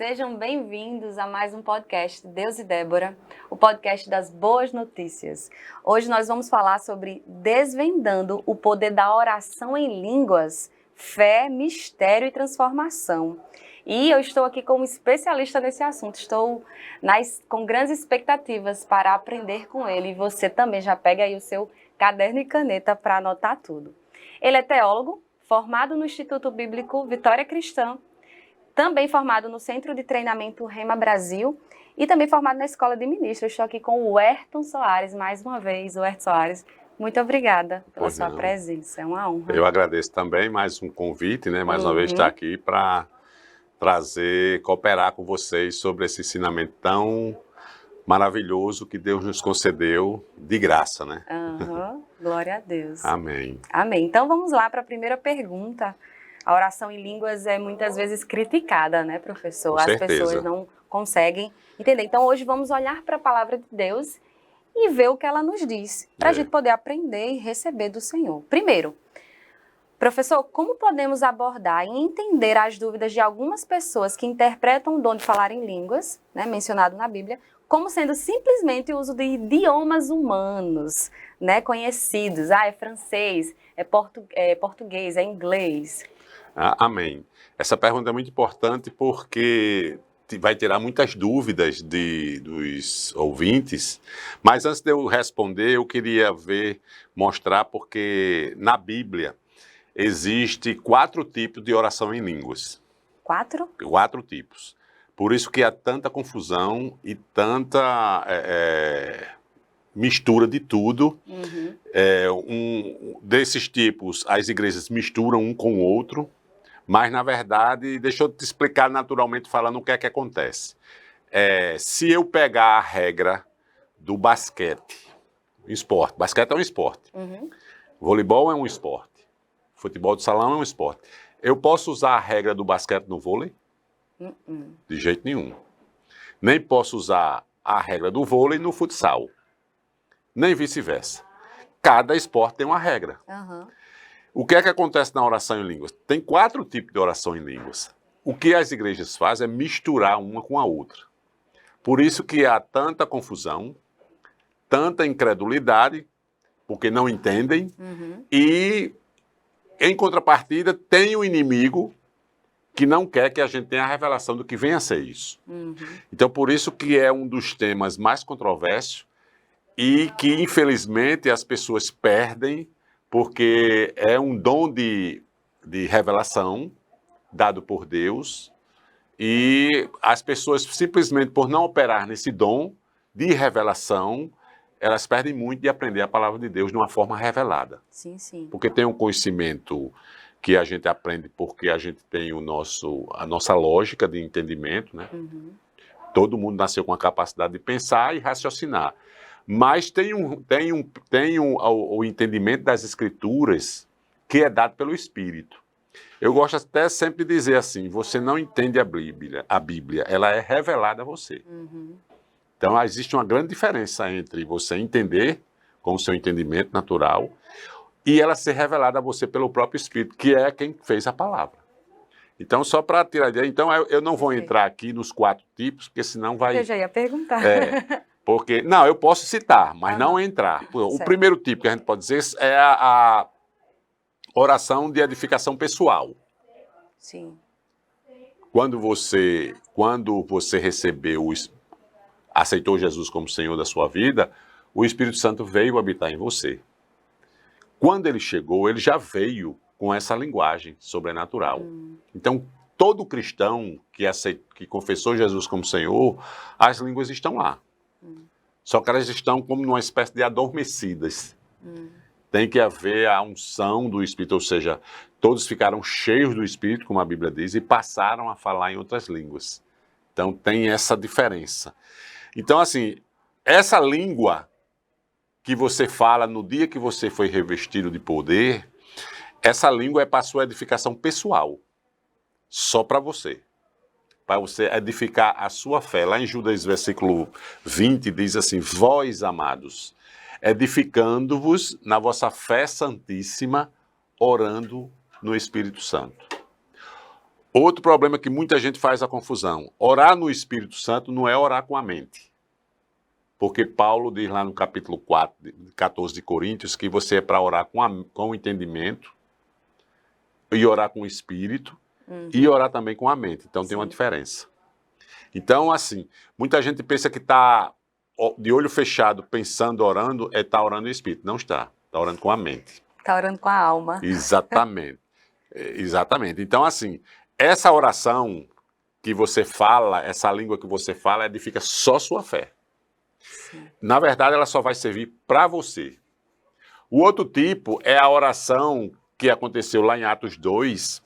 Sejam bem-vindos a mais um podcast Deus e Débora, o podcast das boas notícias. Hoje nós vamos falar sobre desvendando o poder da oração em línguas, fé, mistério e transformação. E eu estou aqui como especialista nesse assunto, estou com grandes expectativas para aprender com ele. E você também já pega aí o seu caderno e caneta para anotar tudo. Ele é teólogo, formado no Instituto Bíblico Vitória Cristã, também formado no Centro de Treinamento Rema Brasil e também formado na Escola de Ministros. Estou aqui com o Ayrton Soares, mais uma vez. O Ayrton Soares, muito obrigada pela sua presença, é uma honra. Eu agradeço também, mais um convite, né? Mais uma vez estar aqui para cooperar com vocês sobre esse ensinamento tão maravilhoso que Deus nos concedeu de graça, né? Glória a Deus. Amém. Amém. Então vamos lá para a primeira pergunta. A oração em línguas é muitas vezes criticada, né, professor? Com certeza. As pessoas não conseguem entender. Então hoje vamos olhar para a palavra de Deus e ver o que ela nos diz, para a gente poder aprender e receber do Senhor. Primeiro, professor, como podemos abordar e entender as dúvidas de algumas pessoas que interpretam o dom de falar em línguas, né, mencionado na Bíblia, como sendo simplesmente o uso de idiomas humanos, né, conhecidos? É francês, é português, é inglês. Amém. Essa pergunta é muito importante porque vai tirar muitas dúvidas dos ouvintes, mas antes de eu responder, eu queria mostrar porque na Bíblia existe 4 tipos de oração em línguas. 4? 4 tipos. Por isso que há tanta confusão e tanta mistura de tudo. Desses tipos, as igrejas misturam um com o outro, mas na verdade, deixa eu te explicar naturalmente falando o que é que acontece. Se eu pegar a regra do basquete, basquete é um esporte, voleibol é um esporte, futebol de salão é um esporte. Eu posso usar a regra do basquete no vôlei? De jeito nenhum. Nem posso usar a regra do vôlei no futsal. Nem vice-versa. Cada esporte tem uma regra. O que é que acontece na oração em línguas? Tem 4 tipos de oração em línguas. O que as igrejas fazem é misturar uma com a outra. Por isso que há tanta confusão, tanta incredulidade, porque não entendem, e, em contrapartida, tem o inimigo que não quer que a gente tenha a revelação do que vem a ser isso. Então, por isso que é um dos temas mais controversos e que, infelizmente, as pessoas perdem, porque é um dom de revelação dado por Deus e as pessoas, simplesmente por não operar nesse dom de revelação, elas perdem muito de aprender a palavra de Deus de uma forma revelada. Sim, sim. Porque tem um conhecimento que a gente aprende porque a gente tem a nossa lógica de entendimento, né? Todo mundo nasceu com a capacidade de pensar e raciocinar. Mas tem o entendimento das Escrituras que é dado pelo Espírito. Eu gosto até sempre de dizer assim, você não entende a Bíblia, ela é revelada a você. Então existe uma grande diferença entre você entender com o seu entendimento natural e ela ser revelada a você pelo próprio Espírito, que é quem fez a palavra. Então, só para tirar a ideia, então eu não vou entrar aqui nos 4 tipos, porque senão vai... Eu já ia perguntar. Porque, não, eu posso citar, mas não entrar. O primeiro tipo que a gente pode dizer é a oração de edificação pessoal. Sim. Quando você aceitou Jesus como Senhor da sua vida, o Espírito Santo veio habitar em você. Quando ele chegou, ele já veio com essa linguagem sobrenatural. Então, todo cristão que confessou Jesus como Senhor, as línguas estão lá. Só que elas estão como numa espécie de adormecidas. Tem que haver a unção do Espírito, ou seja, todos ficaram cheios do Espírito, como a Bíblia diz, e passaram a falar em outras línguas. Então tem essa diferença. Então, assim, essa língua que você fala no dia que você foi revestido de poder, essa língua é para a sua edificação pessoal. Só para você edificar a sua fé. Lá em Judas, versículo 20, diz assim, vós, amados, edificando-vos na vossa fé santíssima, orando no Espírito Santo. Outro problema que muita gente faz a confusão. Orar no Espírito Santo não é orar com a mente. Porque Paulo diz lá no capítulo 14 de Coríntios, que você é para orar com o entendimento, e orar com o Espírito, e orar também com a mente. Então tem uma diferença. Então, assim, muita gente pensa que está de olho fechado, pensando, orando, está orando no Espírito. Não está. Está orando com a mente. Está orando com a alma. Exatamente. Exatamente. Então, assim, essa oração que você fala, essa língua que você fala, edifica só sua fé. Sim. Na verdade, ela só vai servir para você. O outro tipo é a oração que aconteceu lá em Atos 2,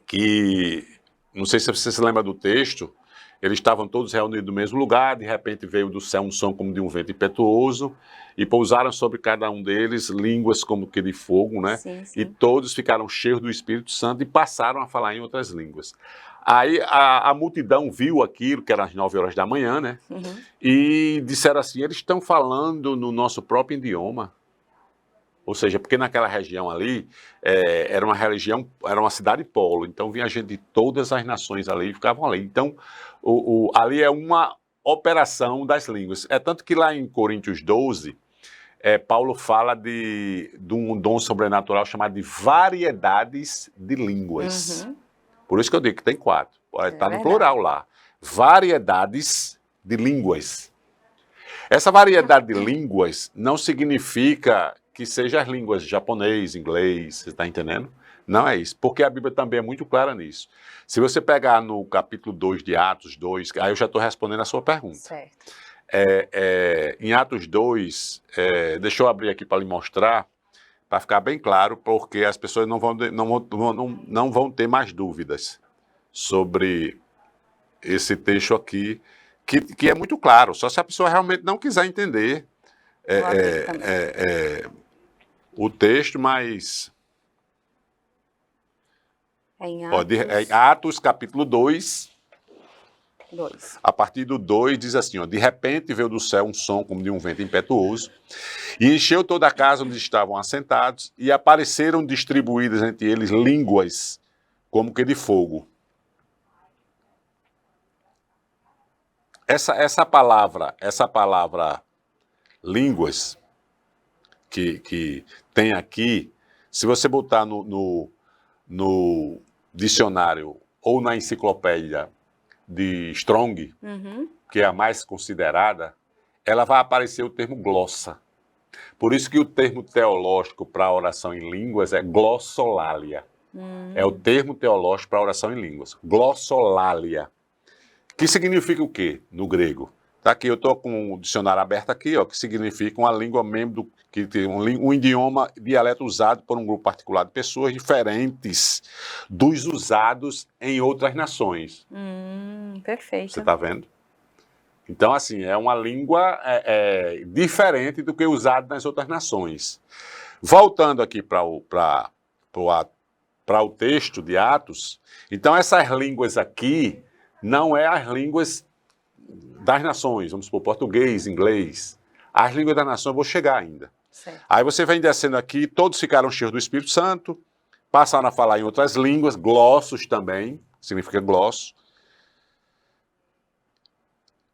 que, não sei se você se lembra do texto, eles estavam todos reunidos no mesmo lugar, de repente veio do céu um som como de um vento impetuoso, e pousaram sobre cada um deles línguas como que de fogo, né? Sim, sim. E todos ficaram cheios do Espírito Santo e passaram a falar em outras línguas. Aí a multidão viu aquilo, que era às 9 horas da manhã, né? E disseram assim, eles estão falando no nosso próprio idioma. Ou seja, porque naquela região ali, era uma cidade polo, então vinha gente de todas as nações ali e ficavam ali. Então, ali é uma operação das línguas. É tanto que lá em Coríntios 12, Paulo fala de um dom sobrenatural chamado de variedades de línguas. Por isso que eu digo que tem 4. Está no plural lá. Variedades de línguas. Essa variedade de línguas não significa que seja as línguas japonês, inglês, você está entendendo? Não é isso, porque a Bíblia também é muito clara nisso. Se você pegar no capítulo 2 de Atos 2, aí eu já estou respondendo a sua pergunta. Certo. Em Atos 2, deixa eu abrir aqui para lhe mostrar, para ficar bem claro, porque as pessoas não vão ter mais dúvidas sobre esse texto aqui, que é muito claro, só se a pessoa realmente não quiser entender o texto, mas... Em Atos... Atos capítulo 2, 2. A partir do 2 diz assim, ó, de repente veio do céu um som como de um vento impetuoso e encheu toda a casa onde estavam assentados e apareceram distribuídas entre eles línguas como que de fogo. Essa palavra línguas que tem aqui, se você botar no dicionário ou na enciclopédia de Strong, que é a mais considerada, ela vai aparecer o termo glossa. Por isso que o termo teológico para a oração em línguas é glossolalia. É o termo teológico para a oração em línguas. Glossolalia. Que significa o quê no grego? Tá aqui, eu estou com o dicionário aberto aqui, ó, que significa uma língua membro, que tem um idioma, dialeto usado por um grupo particular de pessoas diferentes dos usados em outras nações. Perfeito. Você está vendo? Então, assim, é uma língua diferente do que usado nas outras nações. Voltando aqui para o texto de Atos, então essas línguas aqui não é as línguas das nações, vamos supor, português, inglês. As línguas das nações eu vou chegar ainda. Certo. Aí você vem descendo aqui, todos ficaram cheios do Espírito Santo, passaram a falar em outras línguas, glossos também, significa glosso.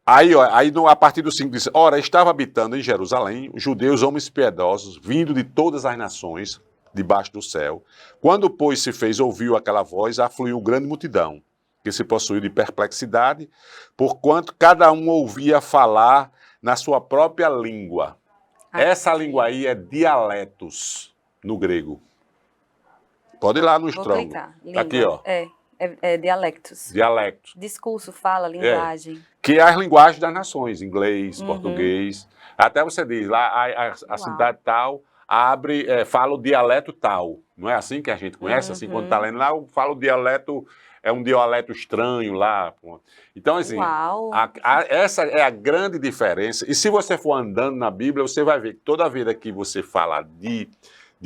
Aí, a partir do 5 diz, ora, estava habitando em Jerusalém, judeus, homens piedosos, vindo de todas as nações, debaixo do céu. Quando, pois, se fez, ouviu aquela voz, afluiu grande multidão, que se possuiu de perplexidade, porquanto cada um ouvia falar na sua própria língua. Essa língua aí é dialetos, no grego. Pode ir lá no Strong. Tá aqui, ó. Dialectos. Dialectos. Discurso, fala, linguagem. Que é as linguagens das nações, inglês, português. Até você diz, lá a cidade tal fala o dialeto tal. Não é assim que a gente conhece? Assim, quando está lendo lá, fala o dialeto, é um dialeto estranho lá. Então, assim, essa é a grande diferença. E se você for andando na Bíblia, você vai ver que toda vida que você fala de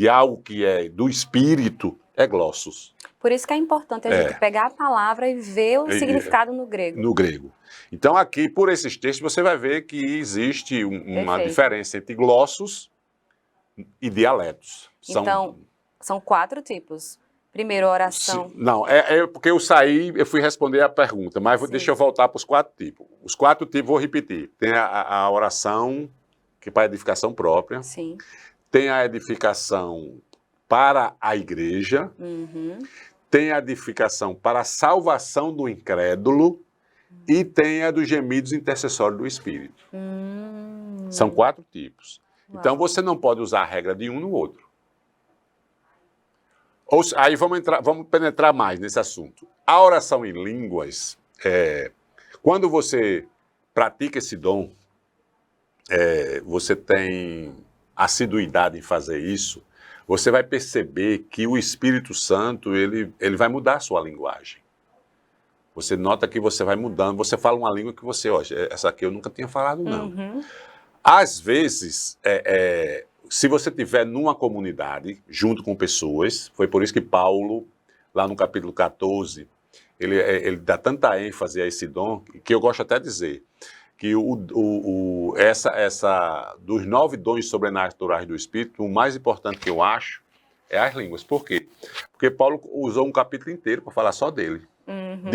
algo que é do Espírito, é glossos. Por isso que é importante a gente pegar a palavra e ver o significado no grego. No grego. Então aqui, por esses textos, você vai ver que existe uma diferença entre glossos e dialetos. Então, são 4 tipos. Primeiro, oração. Não, é porque eu saí, eu fui responder a pergunta, mas deixa eu voltar para os 4 tipos. Os 4 tipos, vou repetir. Tem a oração, que é para edificação própria. Sim. Tem a edificação para a igreja. Uhum. Tem a edificação para a salvação do incrédulo. E tem a dos gemidos intercessórios do Espírito. São 4 tipos. Uau. Então, você não pode usar a regra de um no outro. Aí vamos penetrar mais nesse assunto. A oração em línguas, quando você pratica esse dom, você tem assiduidade em fazer isso, você vai perceber que o Espírito Santo ele vai mudar a sua linguagem. Você nota que você vai mudando, você fala uma língua que você, essa aqui eu nunca tinha falado, não. Uhum. Às vezes, se você estiver numa comunidade, junto com pessoas, foi por isso que Paulo, lá no capítulo 14, ele dá tanta ênfase a esse dom, que eu gosto até de dizer, que dos 9 dons sobrenaturais do Espírito, o mais importante que eu acho é as línguas. Por quê? Porque Paulo usou um capítulo inteiro para falar só dele. Uhum.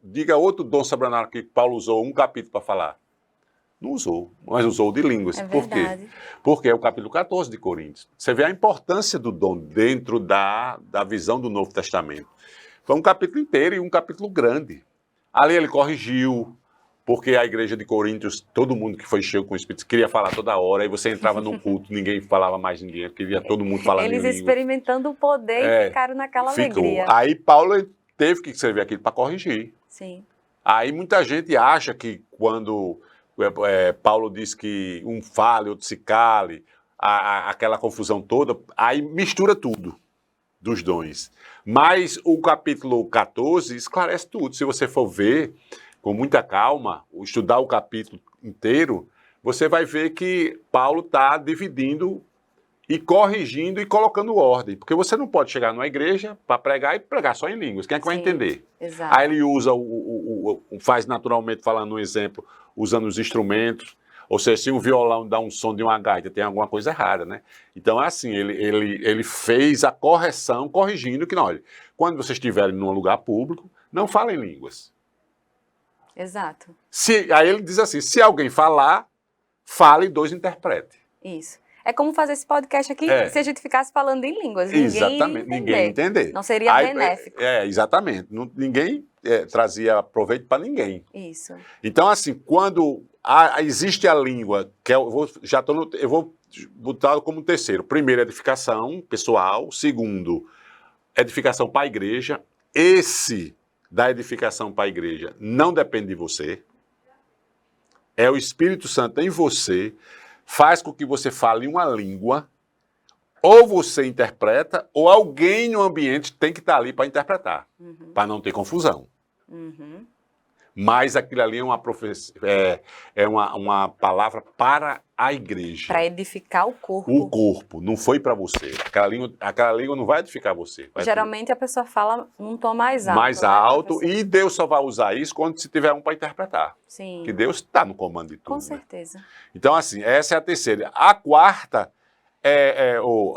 Diga outro dom sobrenatural que Paulo usou um capítulo para falar. Não usou, mas usou de línguas. Por quê? Porque é o capítulo 14 de Coríntios. Você vê a importância do dom dentro da visão do Novo Testamento. Foi um capítulo inteiro e um capítulo grande. Ali ele corrigiu, porque a igreja de Coríntios, todo mundo que foi cheio com o Espírito queria falar toda hora, aí você entrava num culto, ninguém falava mais ninguém, queria todo mundo falando em língua. Eles experimentando o poder e ficaram naquela alegria. Aí Paulo teve que escrever aquilo para corrigir. Sim. Aí muita gente acha que quando Paulo diz que um fale, outro se cale, aquela confusão toda, aí mistura tudo dos dons. Mas o capítulo 14 esclarece tudo. Se você for ver com muita calma, estudar o capítulo inteiro, você vai ver que Paulo está dividindo e corrigindo e colocando ordem. Porque você não pode chegar numa igreja para pregar e pregar só em línguas. Quem é que vai entender? Exato. Aí ele usa, faz naturalmente, falando um exemplo, usando os instrumentos. Ou seja, se um violão dá um som de uma gaita, tem alguma coisa errada, né? Então é assim, ele fez a correção, corrigindo que, não, olha, quando vocês estiverem num lugar público, não falem línguas. Exato. Aí ele diz assim, se alguém falar, fale e 2 interprete. Isso. É como fazer esse podcast aqui se a gente ficasse falando em línguas. Exatamente, ninguém ia entender. Não seria benéfico. Exatamente. Ninguém trazia proveito para ninguém. Isso. Então, assim, quando existe a língua, que eu vou botar como terceiro. Primeiro, edificação pessoal. Segundo, edificação para a igreja. Esse da edificação para a igreja não depende de você. É o Espírito Santo em você. Faz com que você fale uma língua, ou você interpreta, ou alguém no ambiente tem que estar ali para interpretar, para não ter confusão. Uhum. Mas aquilo ali é uma profecia, uma palavra para a igreja. Para edificar o corpo. O corpo, não foi para você. Aquela língua não vai edificar você. Geralmente a pessoa fala num tom mais alto. Mais alto, e Deus só vai usar isso quando se tiver um para interpretar. Sim. Que Deus está no comando de tudo. Com certeza. Né? Então, assim, essa é a terceira. A quarta,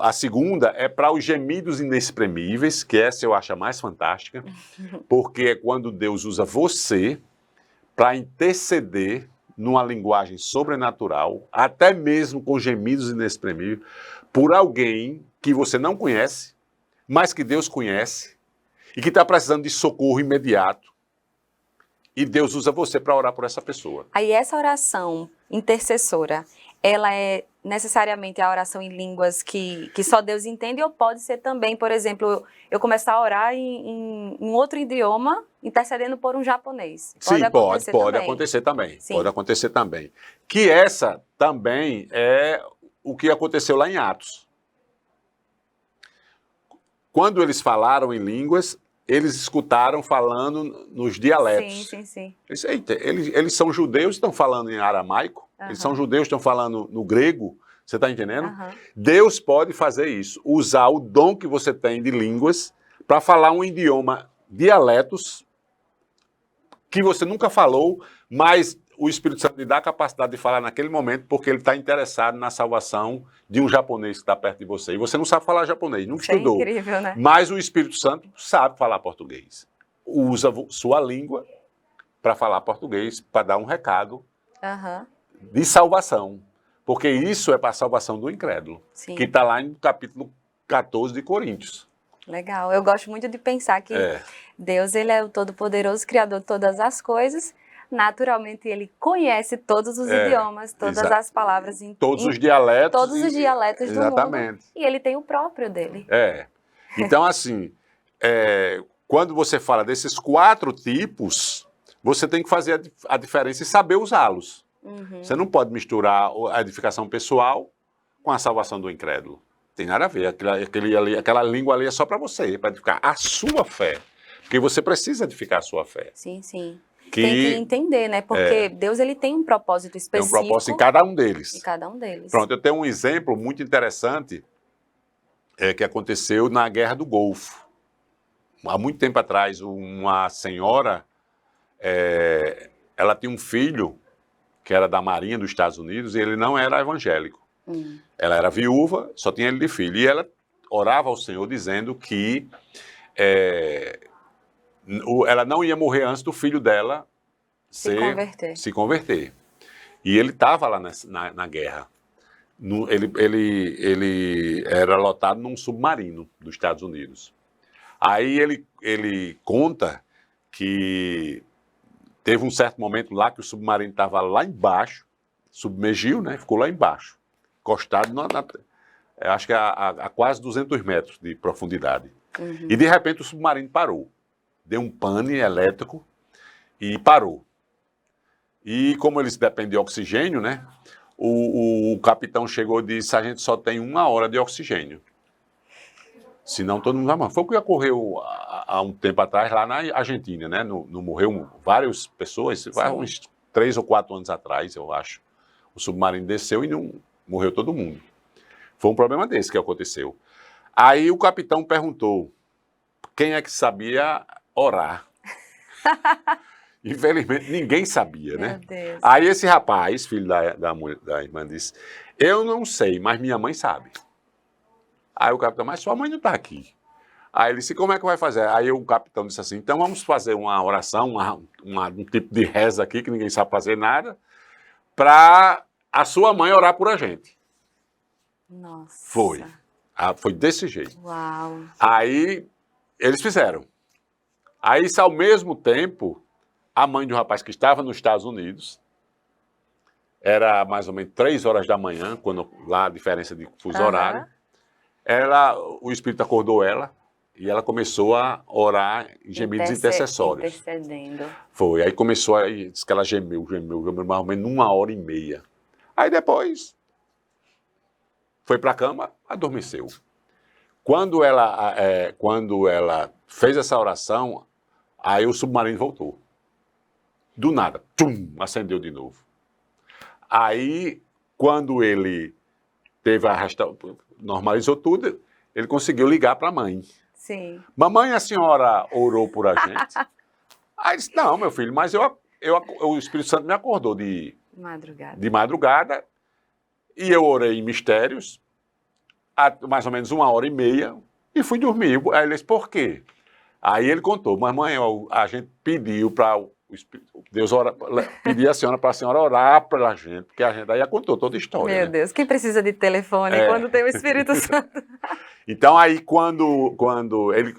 a segunda, é para os gemidos inexprimíveis, que essa eu acho a mais fantástica, porque é quando Deus usa você para interceder numa linguagem sobrenatural, até mesmo com gemidos inexprimíveis, por alguém que você não conhece, mas que Deus conhece, e que está precisando de socorro imediato. E Deus usa você para orar por essa pessoa. Aí essa oração intercessora, ela é necessariamente a oração em línguas que só Deus entende, ou pode ser também, por exemplo, eu começar a orar em outro idioma, intercedendo por um japonês? Sim, pode acontecer também. Sim. Pode acontecer também. Que essa também é o que aconteceu lá em Atos. Quando eles falaram em línguas, eles escutaram falando nos dialetos. Sim. Eles são judeus, estão falando em aramaico. Eles são judeus, estão falando no grego. Você está entendendo? Deus pode fazer isso. Usar o dom que você tem de línguas para falar um idioma, dialetos, que você nunca falou, mas o Espírito Santo lhe dá a capacidade de falar naquele momento porque ele está interessado na salvação de um japonês que está perto de você. E você não sabe falar japonês, nunca Isso é estudou. incrível, né? Mas o Espírito Santo sabe falar português. Usa sua língua para falar português, para dar um recado Aham, de salvação. Porque isso é para a salvação do incrédulo, sim. que está lá no capítulo 14 de Coríntios. Legal. Eu gosto muito de pensar que É. Deus, ele é o todo-poderoso, criador de todas as coisas. Naturalmente, ele conhece todos os idiomas, todas as palavras, Todos os dialetos. todos os dialetos do mundo. Exatamente. E ele tem o próprio dele. É. Então, assim, quando você fala desses 4 tipos, você tem que fazer a diferença e saber usá-los. Uhum. Você não pode misturar a edificação pessoal com a salvação do incrédulo. Tem nada a ver. Aquela língua ali é só para você, para edificar a sua fé. Porque você precisa edificar a sua fé. Sim, sim. Tem que entender, né? Porque Deus, ele tem um propósito específico. Tem um propósito em cada um deles. Em cada um deles. Pronto, eu tenho um exemplo muito interessante que aconteceu na Guerra do Golfo. Há muito tempo atrás, uma senhora, ela tinha um filho que era da Marinha dos Estados Unidos e ele não era evangélico. Ela era viúva, só tinha ele de filho. E ela orava ao Senhor dizendo que ela não ia morrer antes do filho dela se converter. E ele estava lá na guerra. Ele era lotado num submarino dos Estados Unidos. Aí ele conta que teve um certo momento lá que o submarino estava lá embaixo, submergiu, né? Ficou lá embaixo, encostado acho que a quase 200 metros de profundidade. Uhum. E de repente o submarino parou. Deu um pane elétrico e parou. E como eles dependem de oxigênio, né? O capitão chegou e disse: a gente só tem 1 hora de oxigênio. Senão todo mundo vai morrer. Foi o que ocorreu há um tempo atrás lá na Argentina, né? Não morreu várias pessoas, uns 3 ou 4 anos atrás, eu acho. O submarino desceu e não morreu todo mundo. Foi um problema desse que aconteceu. Aí o capitão perguntou quem é que sabia orar. Infelizmente, ninguém sabia, né? Meu Deus. Aí esse rapaz, filho da irmã, disse: eu não sei, mas minha mãe sabe. Aí o capitão: mas sua mãe não está aqui. Aí ele disse: como é que vai fazer? Aí o capitão disse assim: então vamos fazer uma oração, um tipo de reza aqui, que ninguém sabe fazer nada, para a sua mãe orar por a gente. Nossa. Foi. Foi desse jeito. Uau. Aí eles fizeram. Aí, isso, ao mesmo tempo, a mãe de um rapaz que estava nos Estados Unidos, era mais ou menos 3 horas da manhã, quando lá a diferença de fuso horário, o Espírito acordou ela e ela começou a orar em gemidos intercessórios. Intercedendo. Foi. Aí começou, disse que ela gemeu mais ou menos 1h30. Aí depois foi para a cama, adormeceu. Quando ela fez essa oração, aí o submarino voltou. Do nada, acendeu de novo. Aí, quando ele teve normalizou tudo, ele conseguiu ligar para a mãe. Sim. Mamãe, a senhora orou por a gente? Aí disse: não, meu filho, mas o Espírito Santo me acordou de madrugada e eu orei em mistérios, mais ou menos 1h30, e fui dormir. Aí ele disse: por quê? Aí ele contou: mamãe, a gente pediu para Deus pedir a senhora para a senhora orar pela gente, porque a gente aí contou toda a história. Meu né? Deus, quem precisa de telefone quando tem o Espírito Santo? Então aí quando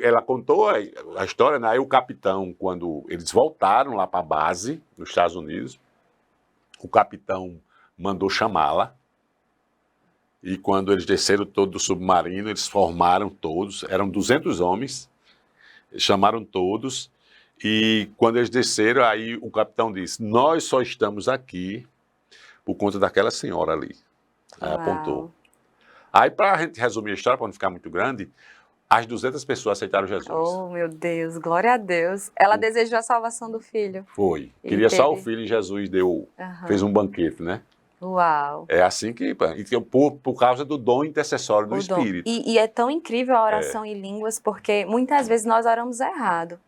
ela contou a história, né? Aí o capitão, quando eles voltaram lá para a base, nos Estados Unidos, o capitão mandou chamá-la. E quando eles desceram todo do submarino, eles formaram todos, eram 200 homens, chamaram todos, e quando eles desceram, aí o capitão disse: nós só estamos aqui por conta daquela senhora ali. Aí apontou. Aí, para a gente resumir a história, para não ficar muito grande, as 200 pessoas aceitaram Jesus. Oh, meu Deus, glória a Deus. Ela desejou a salvação do filho. Foi. Queria só o filho e Jesus fez um banquete, né? Uau. É assim que, por causa do dom intercessório do Espírito. E é tão incrível a oração em línguas, porque muitas vezes nós oramos errado.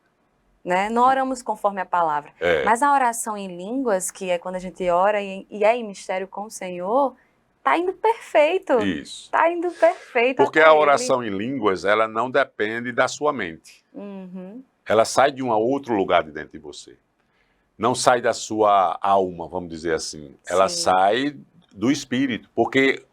né? Não oramos conforme a palavra. É. Mas a oração em línguas, que é quando a gente ora e é em mistério com o Senhor, tá indo perfeito. Isso. Tá indo perfeito. Porque até a ele. oração em línguas, ela não depende da sua mente. Uhum. Ela sai de um outro lugar de dentro de você. Não sai da sua alma, vamos dizer assim. Ela Sim. sai do Espírito. Porque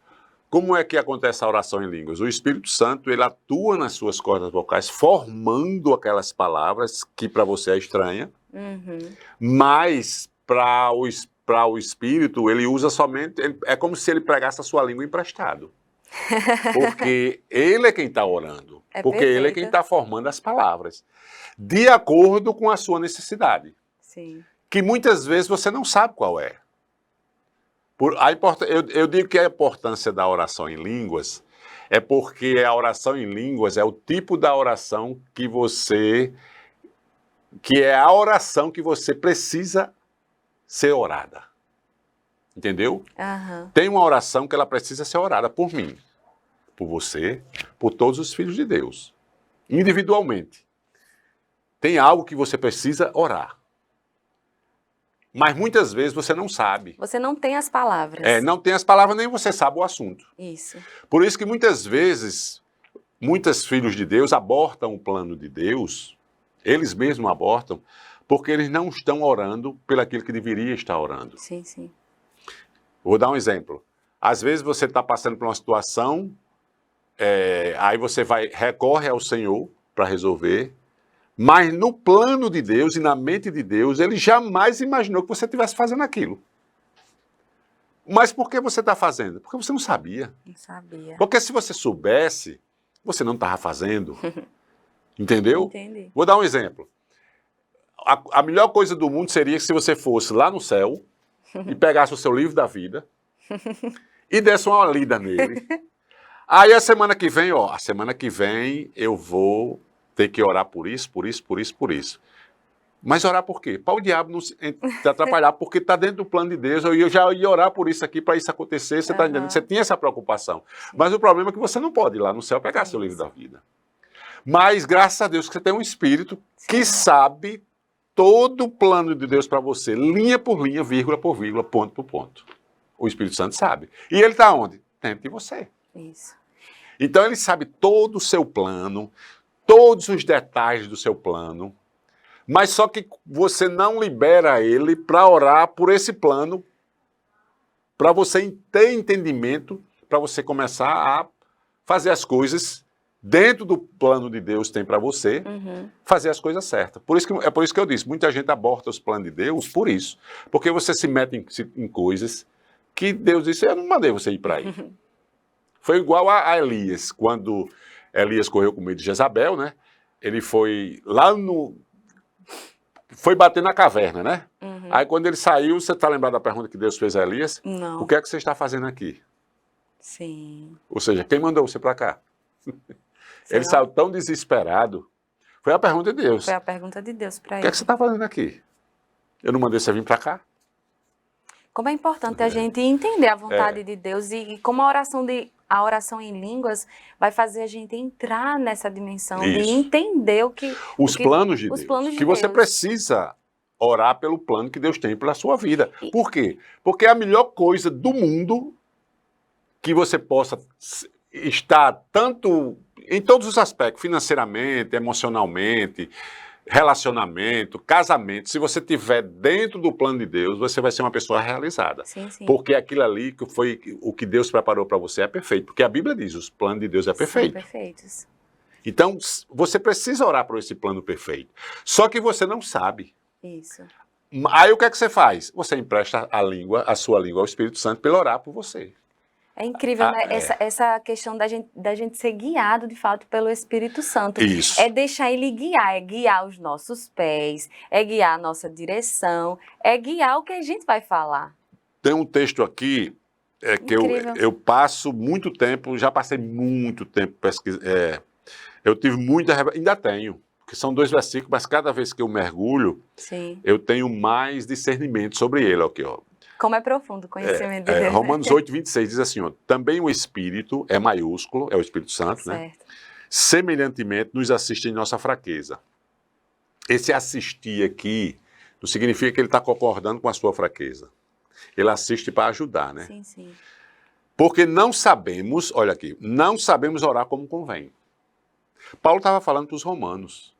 como é que acontece a oração em línguas? O Espírito Santo, ele atua nas suas cordas vocais, formando aquelas palavras que para você é estranha, Uhum. mas para o Espírito, ele usa somente... é como se ele pregasse a sua língua emprestado. Porque ele é quem está orando. É porque ele é perfeito. quem está formando as palavras. De acordo com a sua necessidade. Sim. Que muitas vezes você não sabe qual é. Eu digo que a importância da oração em línguas é porque a oração em línguas é o tipo da oração que é a oração que você precisa ser orada. Entendeu? Aham. Tem uma oração que ela precisa ser orada por mim, por você, por todos os filhos de Deus, individualmente. Tem algo que você precisa orar. Mas muitas vezes você não sabe. Você não tem as palavras. Não tem as palavras, nem você sabe o assunto. Isso. Por isso que muitas vezes, muitos filhos de Deus abortam o plano de Deus, eles mesmos abortam, porque eles não estão orando pelo aquilo que deveria estar orando. Sim, sim. Vou dar um exemplo. Às vezes você está passando por uma situação, aí você recorre ao Senhor para resolver, mas no plano de Deus e na mente de Deus, ele jamais imaginou que você estivesse fazendo aquilo. Mas por que você está fazendo? Porque você não sabia. Não sabia. Porque se você soubesse, você não estava fazendo. Entendeu? Entendi. Vou dar um exemplo. A melhor coisa do mundo seria se você fosse lá no céu e pegasse o seu livro da vida e desse uma lida nele. Aí a semana que vem eu vou ter que orar por isso, por isso, por isso, por isso. Mas orar por quê? Para o diabo não te atrapalhar, porque está dentro do plano de Deus. Eu já ia orar por isso aqui, para isso acontecer. Você está entendendo? Você tinha essa preocupação. Mas o problema é que você não pode ir lá no céu pegar seu livro da vida. Mas graças a Deus que você tem um Espírito que sabe todo o plano de Deus para você, linha por linha, vírgula por vírgula, ponto por ponto. O Espírito Santo sabe. E ele está onde? Dentro de você. Isso. Então ele sabe todo o seu plano, todos os detalhes do seu plano, mas só que você não libera ele para orar por esse plano, para você ter entendimento, para você começar a fazer as coisas dentro do plano de Deus tem para você, fazer as coisas certas. É por isso que eu disse, muita gente aborta os planos de Deus por isso, porque você se mete em coisas que Deus disse, eu não mandei você ir para aí. Foi igual a Elias, quando Elias correu com medo de Jezabel, né? Ele foi lá foi bater na caverna, né? Aí quando ele saiu, você está lembrado da pergunta que Deus fez a Elias? Não. O que é que você está fazendo aqui? Sim. Ou seja, quem mandou você para cá? Ele lá. saiu tão desesperado. Foi a pergunta de Deus. Foi a pergunta de Deus para O ele. que é que você está fazendo aqui? Eu não mandei você vir para cá? Como é importante a gente entender a vontade de Deus e como a oração em línguas vai fazer a gente entrar nessa dimensão de Isso. entender Os planos de os Deus. planos de Que você Deus. precisa orar pelo plano que Deus tem pela sua vida. Por quê? Porque é a melhor coisa do mundo que você possa estar tanto em todos os aspectos, financeiramente, emocionalmente, relacionamento, casamento. Se você estiver dentro do plano de Deus, você vai ser uma pessoa realizada. Sim, sim. Porque aquilo ali que foi o que Deus preparou para você é perfeito. Porque a Bíblia diz, os planos de Deus é perfeito. São perfeitos. Então, você precisa orar por esse plano perfeito. Só que você não sabe. Isso. Aí o que é que você faz? Você empresta a sua língua ao Espírito Santo para ele orar por você. É incrível, né? Essa questão da gente ser guiado, de fato, pelo Espírito Santo. Isso. É deixar ele guiar, é guiar os nossos pés, é guiar a nossa direção, é guiar o que a gente vai falar. Tem um texto aqui que Incrível. eu passo muito tempo, já passei muito tempo pesquisando. Eu tive ainda tenho, que são 2 versículos, mas cada vez que eu mergulho, Sim. eu tenho mais discernimento sobre ele. Aqui, ó. Como é profundo o conhecimento de Deus. Romanos 8:26 diz assim, ó, também o Espírito, é maiúsculo, é o Espírito Santo, né? Certo. Semelhantemente nos assiste em nossa fraqueza. esse assistir aqui não significa que ele está concordando com a sua fraqueza. Ele assiste para ajudar, né? Sim, sim. Porque não sabemos, olha aqui, não sabemos orar como convém. Paulo estava falando para os romanos.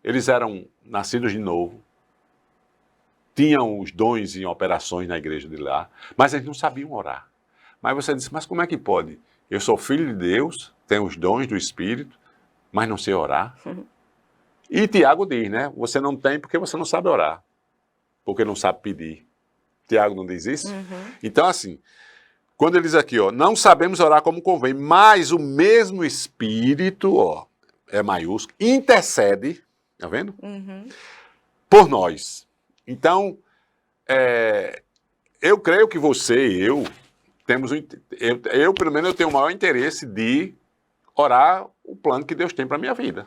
Eles eram nascidos de novo, tinham os dons em operações na igreja de lá, mas eles não sabiam orar. Mas você disse, mas como é que pode? Eu sou filho de Deus, tenho os dons do Espírito, mas não sei orar. E Tiago diz, né? Você não tem porque você não sabe orar, porque não sabe pedir. Tiago não diz isso? Então, assim, quando ele diz aqui, ó, não sabemos orar como convém, mas o mesmo Espírito, ó, é maiúsculo, intercede, tá vendo? Por nós. Então, eu creio que você e eu temos, eu pelo menos, eu tenho o maior interesse de orar o plano que Deus tem para a minha vida.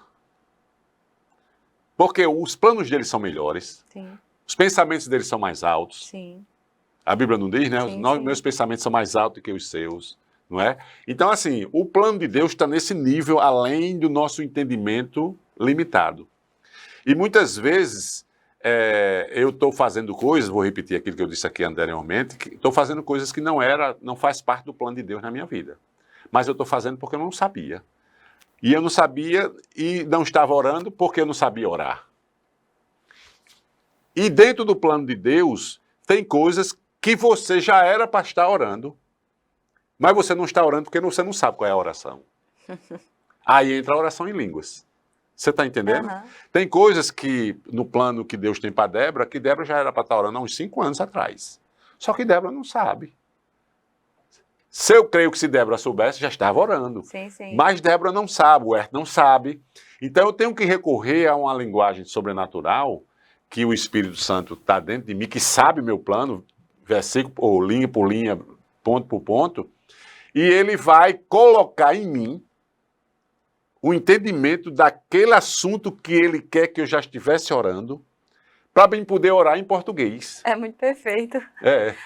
Porque os planos dele são melhores, Sim, os pensamentos dele são mais altos. sim. A Bíblia não diz, né? Sim, sim. Meus pensamentos são mais altos que os seus, não é? Então, assim, o plano de Deus está nesse nível, além do nosso entendimento limitado. E muitas vezes eu estou fazendo coisas, vou repetir aquilo que eu disse aqui anteriormente, estou fazendo coisas que não faz parte do plano de Deus na minha vida. Mas eu estou fazendo porque eu não sabia. E eu não sabia e não estava orando porque eu não sabia orar. E dentro do plano de Deus, tem coisas que você já era para estar orando, mas você não está orando porque você não sabe qual é a oração. Aí entra a oração em línguas. Você está entendendo? Tem coisas que, no plano que Deus tem para Débora, que Débora já era para estar orando há uns 5 anos atrás. Só que Débora não sabe. Se eu creio que se Débora soubesse, já estava orando. Sim, sim. Mas Débora não sabe, o Herto não sabe. Então eu tenho que recorrer a uma linguagem sobrenatural, que o Espírito Santo está dentro de mim, que sabe meu plano, versículo ou linha por linha, ponto por ponto, e ele vai colocar em mim o entendimento daquele assunto que ele quer que eu já estivesse orando, para bem poder orar em português. É muito perfeito.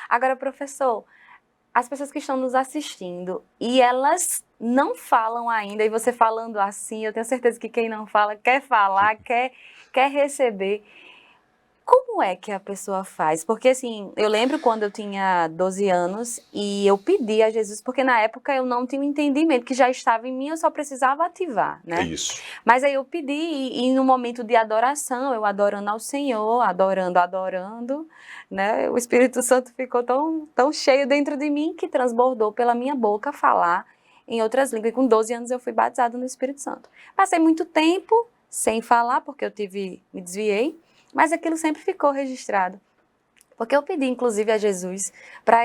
Agora, professor, as pessoas que estão nos assistindo e elas não falam ainda, e você falando assim, eu tenho certeza que quem não fala quer falar, quer receber. Como é que a pessoa faz? Porque assim, eu lembro quando eu tinha 12 anos e eu pedi a Jesus, porque na época eu não tinha um entendimento que já estava em mim, eu só precisava ativar, né? É isso. Mas aí eu pedi e no momento de adoração, eu adorando ao Senhor, adorando, né? O Espírito Santo ficou tão cheio dentro de mim que transbordou pela minha boca falar em outras línguas. E com 12 anos eu fui batizada no Espírito Santo. Passei muito tempo sem falar, porque me desviei. Mas aquilo sempre ficou registrado. Porque eu pedi, inclusive, a Jesus para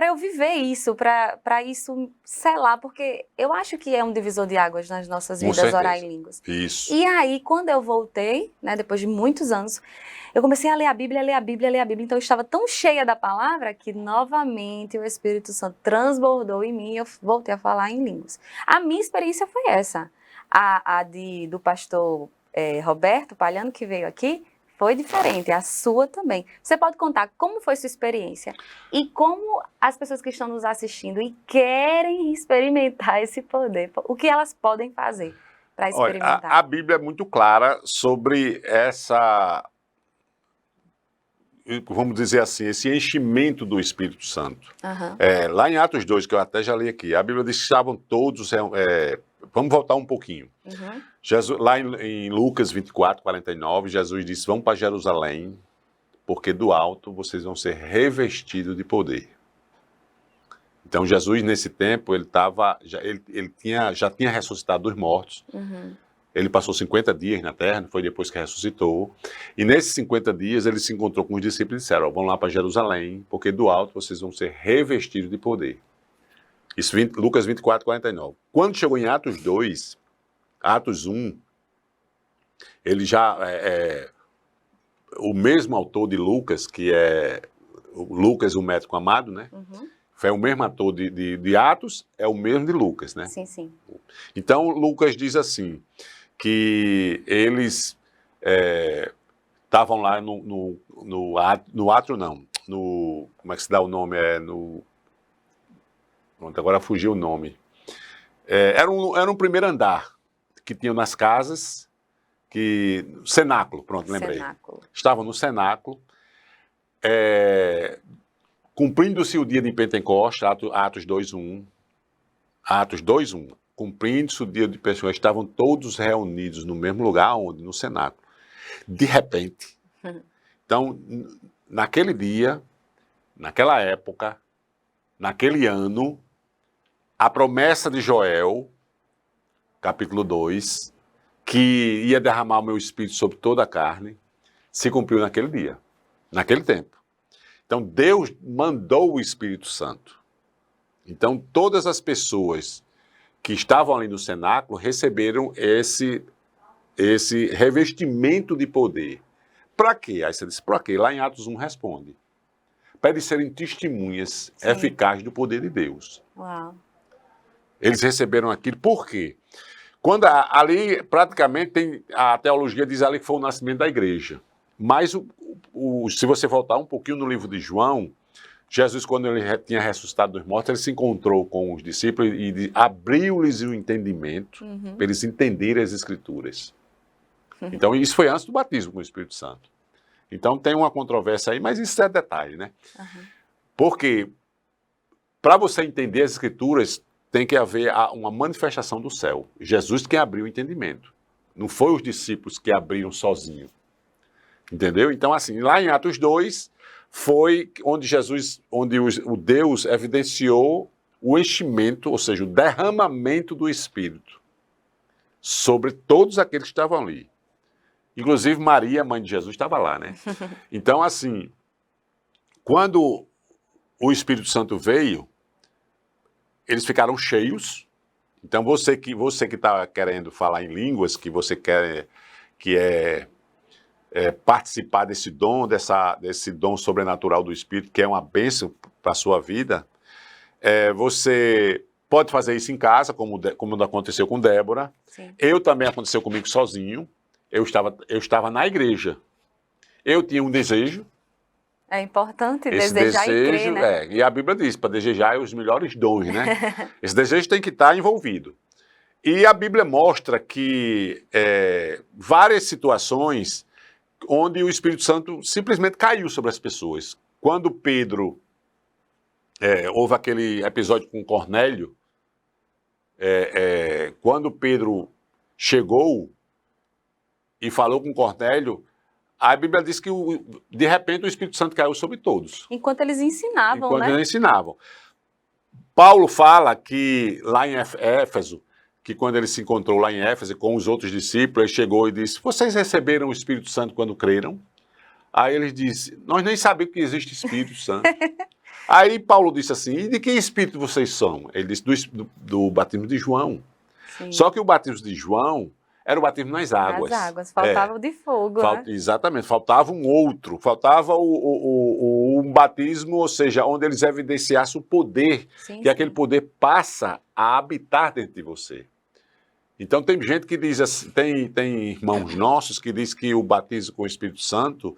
eu viver isso, para isso selar, porque eu acho que é um divisor de águas nas nossas vidas, orar em línguas. Isso. E aí, quando eu voltei, né, depois de muitos anos, eu comecei a ler a Bíblia. Então eu estava tão cheia da palavra que novamente o Espírito Santo transbordou em mim e eu voltei a falar em línguas. A minha experiência foi essa. Do pastor Roberto Palhano, que veio aqui, foi diferente, a sua também. Você pode contar como foi sua experiência e como as pessoas que estão nos assistindo e querem experimentar esse poder, o que elas podem fazer para experimentar? Olha, a Bíblia é muito clara sobre essa, vamos dizer assim, esse enchimento do Espírito Santo. Lá em Atos 2, que eu até já li aqui, a Bíblia diz que estavam todos... vamos voltar um pouquinho. Jesus, lá em Lucas 24, 49, Jesus disse, vão para Jerusalém, porque do alto vocês vão ser revestidos de poder. Então Jesus, nesse tempo, ele já tinha ressuscitado dos mortos. Ele passou 50 dias na terra, foi depois que ressuscitou. E nesses 50 dias ele se encontrou com os discípulos e disseram, vão lá para Jerusalém, porque do alto vocês vão ser revestidos de poder. Isso, Lucas 24, 49. Quando chegou em Atos 2, Atos 1, ele já, o mesmo autor de Lucas, que é o Lucas, o médico amado, né? Foi o mesmo autor de Atos, é o mesmo de Lucas, né? Sim, sim. Então, Lucas diz assim, que eles estavam lá no átrio, não, como é que se dá o nome? Pronto, agora fugiu o nome. Era um primeiro andar que tinha nas casas, Cenáculo, pronto, lembrei. Cenáculo. Estavam no cenáculo, cumprindo-se o dia de Pentecostes, Atos 2:1. Atos 2:1. Cumprindo-se o dia de Pentecostes, estavam todos reunidos no mesmo lugar, onde? No cenáculo. De repente. Então, naquele dia, naquela época, naquele ano, a promessa de Joel, capítulo 2, que ia derramar o meu espírito sobre toda a carne, se cumpriu naquele dia, naquele tempo. Então, Deus mandou o Espírito Santo. Então, todas as pessoas que estavam ali no cenáculo receberam esse revestimento de poder. Para quê? Aí você disse, para quê? Lá em Atos 1 responde. Para eles serem testemunhas eficazes do poder de Deus. Uau. Eles receberam aquilo. Por quê? Quando ali, praticamente, a teologia diz ali que foi o nascimento da igreja. Mas, se você voltar um pouquinho no livro de João, Jesus, quando ele tinha ressuscitado dos mortos, ele se encontrou com os discípulos e abriu-lhes o entendimento para eles entenderem as Escrituras. Então, isso foi antes do batismo com o Espírito Santo. Então, tem uma controvérsia aí, mas isso é detalhe, né? Porque, para você entender as Escrituras, tem que haver uma manifestação do céu. Jesus quem abriu o entendimento. Não foi os discípulos que abriram sozinhos. Entendeu? Então, assim, lá em Atos 2, foi onde o Deus evidenciou o enchimento, ou seja, o derramamento do Espírito sobre todos aqueles que estavam ali. Inclusive Maria, mãe de Jesus, estava lá, né? Então, assim, quando o Espírito Santo veio, eles ficaram cheios. Então, você que está querendo falar em línguas, que você quer participar desse dom, desse dom sobrenatural do Espírito, que é uma bênção para a sua vida, você pode fazer isso em casa, como aconteceu com Débora. Sim. Eu também aconteceu comigo sozinho. Eu estava na igreja. Eu tinha um desejo. É importante Esse desejar desejo, e crer, né? e a Bíblia diz, para desejar é os melhores dons, né? Esse desejo tem que estar envolvido. E a Bíblia mostra que várias situações onde o Espírito Santo simplesmente caiu sobre as pessoas. Quando Pedro, houve aquele episódio com Cornélio, quando Pedro chegou e falou com Cornélio, a Bíblia diz que de repente o Espírito Santo caiu sobre todos. Enquanto eles ensinavam, Enquanto né? eles ensinavam. Paulo fala que lá em Éfeso, que quando ele se encontrou lá em Éfeso com os outros discípulos, ele chegou e disse, vocês receberam o Espírito Santo quando creram? Aí eles disseram, nós nem sabemos que existe Espírito Santo. Aí Paulo disse assim, e de que espírito vocês são? Ele disse, do batismo de João. Sim. Só que o batismo de João era o batismo nas águas. Nas águas, faltava o de fogo, né? Exatamente, faltava um outro, faltava um batismo, ou seja, onde eles evidenciassem o poder, que aquele poder passa a habitar dentro de você. Então tem gente que diz assim, tem irmãos nossos que diz que o batismo com o Espírito Santo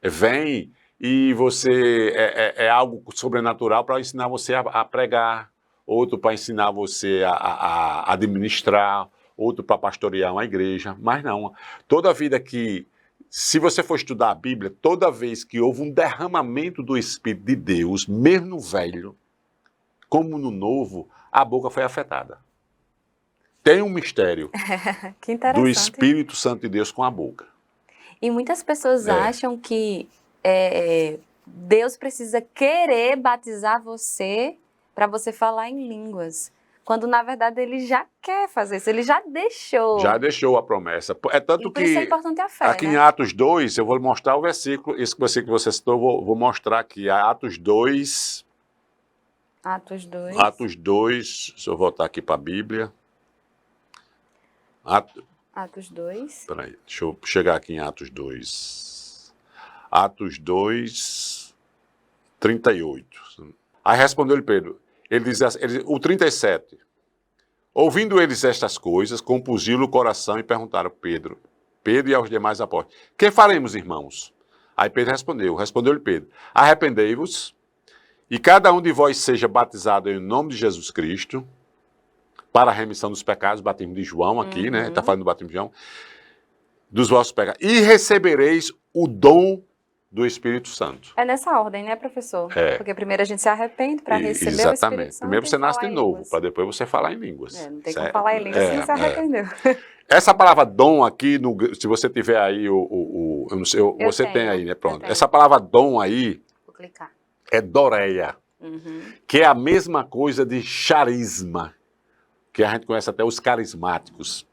vem e você é algo sobrenatural para ensinar você a pregar, outro para ensinar você a administrar, outro para pastorear uma igreja, mas não. Toda vida que, se você for estudar a Bíblia, toda vez que houve um derramamento do Espírito de Deus, mesmo no velho, como no novo, a boca foi afetada. Tem um mistério Que interessante. do Espírito Santo de Deus com a boca. E muitas pessoas acham que Deus precisa querer batizar você para você falar em línguas. Quando, na verdade, ele já quer fazer isso, ele já deixou. Já deixou a promessa. É tanto e por isso é que importante a fé, aqui né? em Atos 2, eu vou mostrar o versículo, esse versículo que você citou, vou mostrar aqui. Atos 2. Atos 2. Atos 2, deixa eu voltar aqui para a Bíblia. Atos 2. Peraí, deixa eu chegar aqui em Atos 2. Atos 2, 38. Aí respondeu-lhe Pedro. Ele diz assim, o 37. Ouvindo eles estas coisas, compungiram o coração e perguntaram a Pedro e aos demais apóstolos: que faremos, irmãos? Aí Pedro respondeu-lhe Pedro: arrependei-vos, e cada um de vós seja batizado em nome de Jesus Cristo, para a remissão dos pecados, batismo de João aqui, né? Está falando do batismo de João. dos vossos pecados. E recebereis o dom do Espírito Santo. É nessa ordem, né, professor? É. Porque primeiro a gente se arrepende para receber o Espírito Exatamente. Santo. Primeiro você nasce de falar em novo, línguas. para depois você falar em línguas. Não tem como Certo? falar em línguas se não se arrependeu. Essa palavra dom aqui, se você tiver aí eu não sei, você tem aí, né? Pronto. Essa palavra dom aí Vou clicar. é doreia, Uhum. que é a mesma coisa de charisma, que a gente conhece até os carismáticos.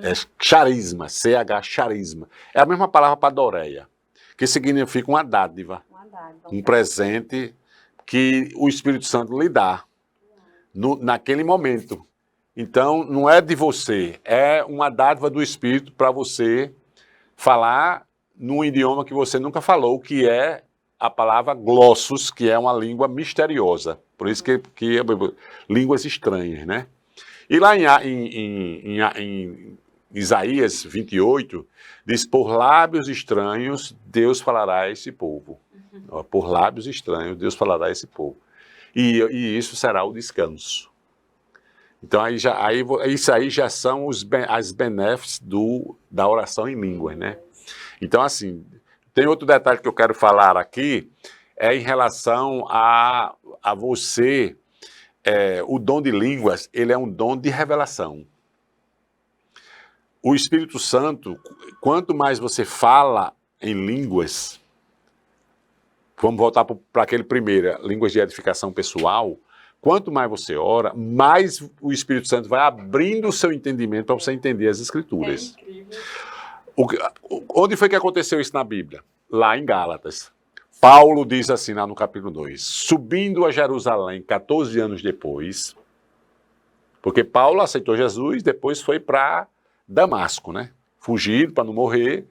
É charisma, CH charisma. É a mesma palavra para doreia, que significa uma dádiva, um presente que o Espírito Santo lhe dá naquele momento. Então, não é de você, é uma dádiva do Espírito para você falar num idioma que você nunca falou, que é a palavra glossos, que é uma língua misteriosa. Por isso que é línguas estranhas, né? E lá em Isaías 28, diz, por lábios estranhos, Deus falará a esse povo. Por lábios estranhos, Deus falará a esse povo. E isso será o descanso. Então, isso aí já são as benéficas da oração em línguas, né? Então, assim, tem outro detalhe que eu quero falar aqui, é em relação a você, o dom de línguas, ele é um dom de revelação. O Espírito Santo, quanto mais você fala em línguas, vamos voltar para aquele primeiro, línguas de edificação pessoal, quanto mais você ora, mais o Espírito Santo vai abrindo o seu entendimento para você entender as Escrituras. É incrível. Onde foi que aconteceu isso na Bíblia? Lá em Gálatas. Paulo diz assim lá no capítulo 2, subindo a Jerusalém 14 anos depois, porque Paulo aceitou Jesus, depois foi para Damasco, né? Fugido para não morrer.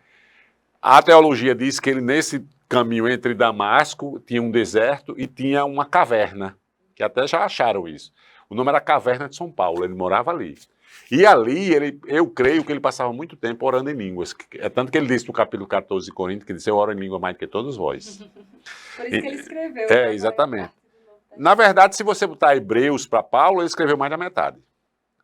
A teologia diz que ele nesse caminho entre Damasco tinha um deserto e tinha uma caverna, que até já acharam isso. O nome era Caverna de São Paulo, ele morava ali. E ali, eu creio que ele passava muito tempo orando em línguas. É tanto que ele disse no capítulo 14 de Coríntios, que disse, eu oro em língua mais do que todos vós. Por isso que ele escreveu. Exatamente. Na verdade, se você botar Hebreus para Paulo, ele escreveu mais da metade.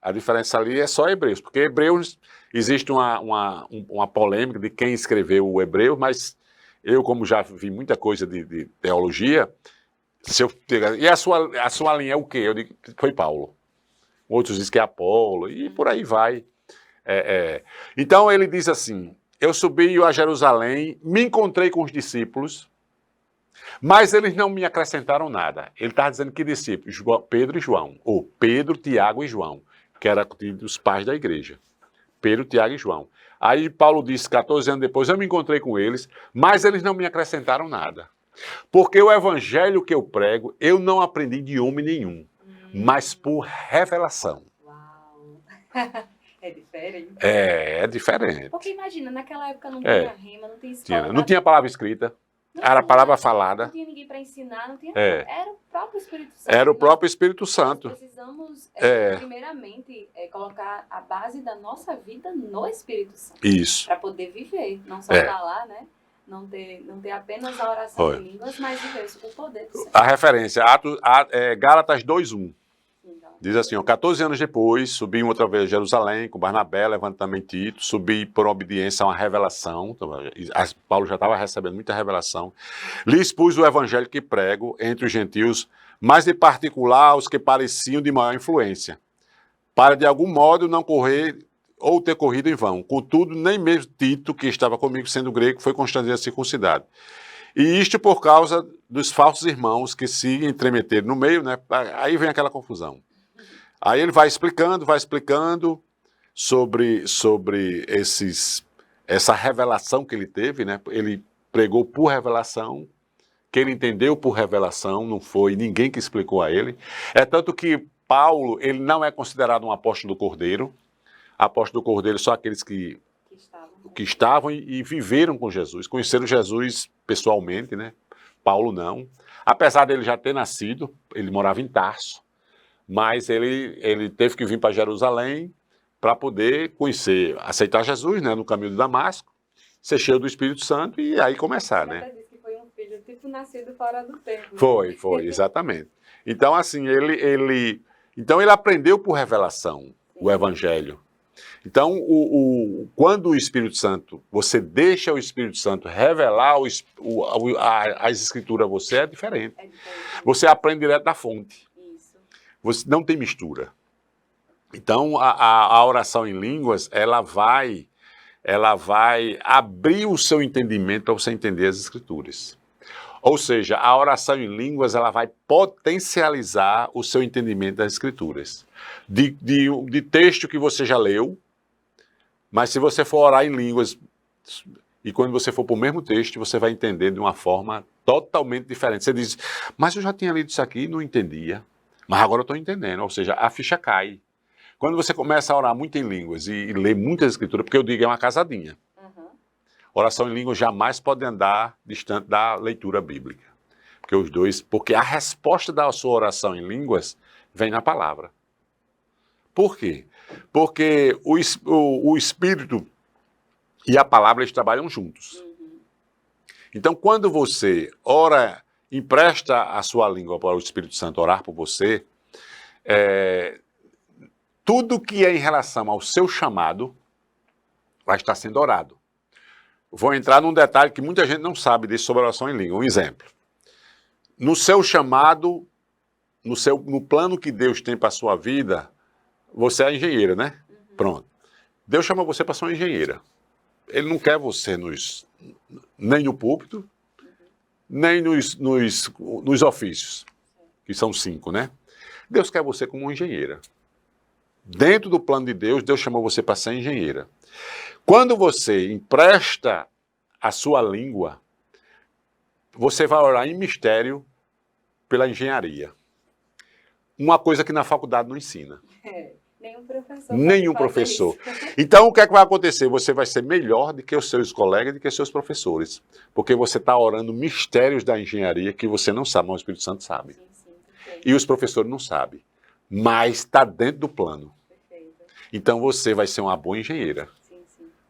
A diferença ali é só Hebreus, porque Hebreus, existe uma polêmica de quem escreveu o Hebreu, mas eu, como já vi muita coisa de teologia, e a sua linha é o quê? Eu digo, foi Paulo. Outros dizem que é Apolo, e por aí vai. Então ele diz assim, eu subi a Jerusalém, me encontrei com os discípulos, mas eles não me acrescentaram nada. Ele está dizendo que discípulos, Pedro e João, ou Pedro, Tiago e João, que eram os pais da igreja. Pedro, Tiago e João. Aí Paulo disse, 14 anos depois, eu me encontrei com eles, mas eles não me acrescentaram nada. Porque o evangelho que eu prego, eu não aprendi de homem nenhum, mas por revelação. Uau! É diferente. É diferente. Porque imagina, naquela época não tinha rima, não tinha escola. Não tinha palavra escrita, era palavra falada. Não tinha ninguém para ensinar, não tinha Era o próprio Espírito Santo. Era o próprio Espírito Santo. Nós precisamos, primeiramente, colocar a base da nossa vida no Espírito Santo. Isso. Para poder viver, não só falar, né? Não ter apenas a oração em línguas, mas viver o poder do Senhor. A referência, Gálatas 2:1. Diz assim, 14 anos depois, subi outra vez a Jerusalém, com Barnabé, levando também Tito, subi por obediência a uma revelação, Paulo já estava recebendo muita revelação, lhe expus o evangelho que prego entre os gentios, mas de particular os que pareciam de maior influência, para de algum modo não correr ou ter corrido em vão. Contudo, nem mesmo Tito, que estava comigo sendo grego, foi constrangido a circuncidado. E isto por causa dos falsos irmãos que se entremeteram no meio, né? Aí vem aquela confusão. Aí ele vai explicando sobre essa revelação que ele teve, né? Ele pregou por revelação, que ele entendeu por revelação, não foi ninguém que explicou a ele. É tanto que Paulo, ele não é considerado um apóstolo do Cordeiro. Apóstolo do Cordeiro são aqueles que estavam e viveram com Jesus, conheceram Jesus pessoalmente, né? Paulo não. Apesar dele já ter nascido, ele morava em Tarso, mas ele teve que vir para Jerusalém para poder conhecer, aceitar Jesus, né, no caminho de Damasco, ser cheio do Espírito Santo e aí começar, né? Você disse que foi um filho tipo nascido fora do tempo. Foi, exatamente. Então, assim, ele aprendeu por revelação o Evangelho. Então, quando o Espírito Santo, você deixa o Espírito Santo revelar as escrituras a você, é diferente. Você aprende direto da fonte. Você não tem mistura. Então, a oração em línguas, ela vai abrir o seu entendimento para você entender as escrituras. Ou seja, a oração em línguas, ela vai potencializar o seu entendimento das escrituras. De texto que você já leu, mas se você for orar em línguas, e quando você for para o mesmo texto, você vai entender de uma forma totalmente diferente. Você diz, mas eu já tinha lido isso aqui e não entendia, mas agora eu estou entendendo. Ou seja, a ficha cai. Quando você começa a orar muito em línguas e ler muitas escrituras, porque eu digo, é uma casadinha. Oração em línguas jamais pode andar distante da leitura bíblica. Porque a resposta da sua oração em línguas vem na palavra. Por quê? Porque o Espírito e a palavra, eles trabalham juntos. Então, quando você ora, empresta a sua língua para o Espírito Santo orar por você, tudo que é em relação ao seu chamado vai estar sendo orado. Vou entrar num detalhe que muita gente não sabe disso sobre oração em língua. Um exemplo. No seu chamado, no plano que Deus tem para a sua vida, você é engenheira, né? Pronto. Deus chama você para ser uma engenheira. Ele não quer você nem no púlpito, nem nos ofícios, que são 5, né? Deus quer você como uma engenheira. Dentro do plano de Deus, Deus chamou você para ser engenheira. Quando você empresta a sua língua, você vai orar em mistério pela engenharia. Uma coisa que na faculdade não ensina. Nenhum professor. Então, o que é que vai acontecer? Você vai ser melhor do que os seus colegas, do que os seus professores. Porque você está orando mistérios da engenharia que você não sabe, mas o Espírito Santo sabe. E os professores não sabem. Mas está dentro do plano. Então, você vai ser uma boa engenheira.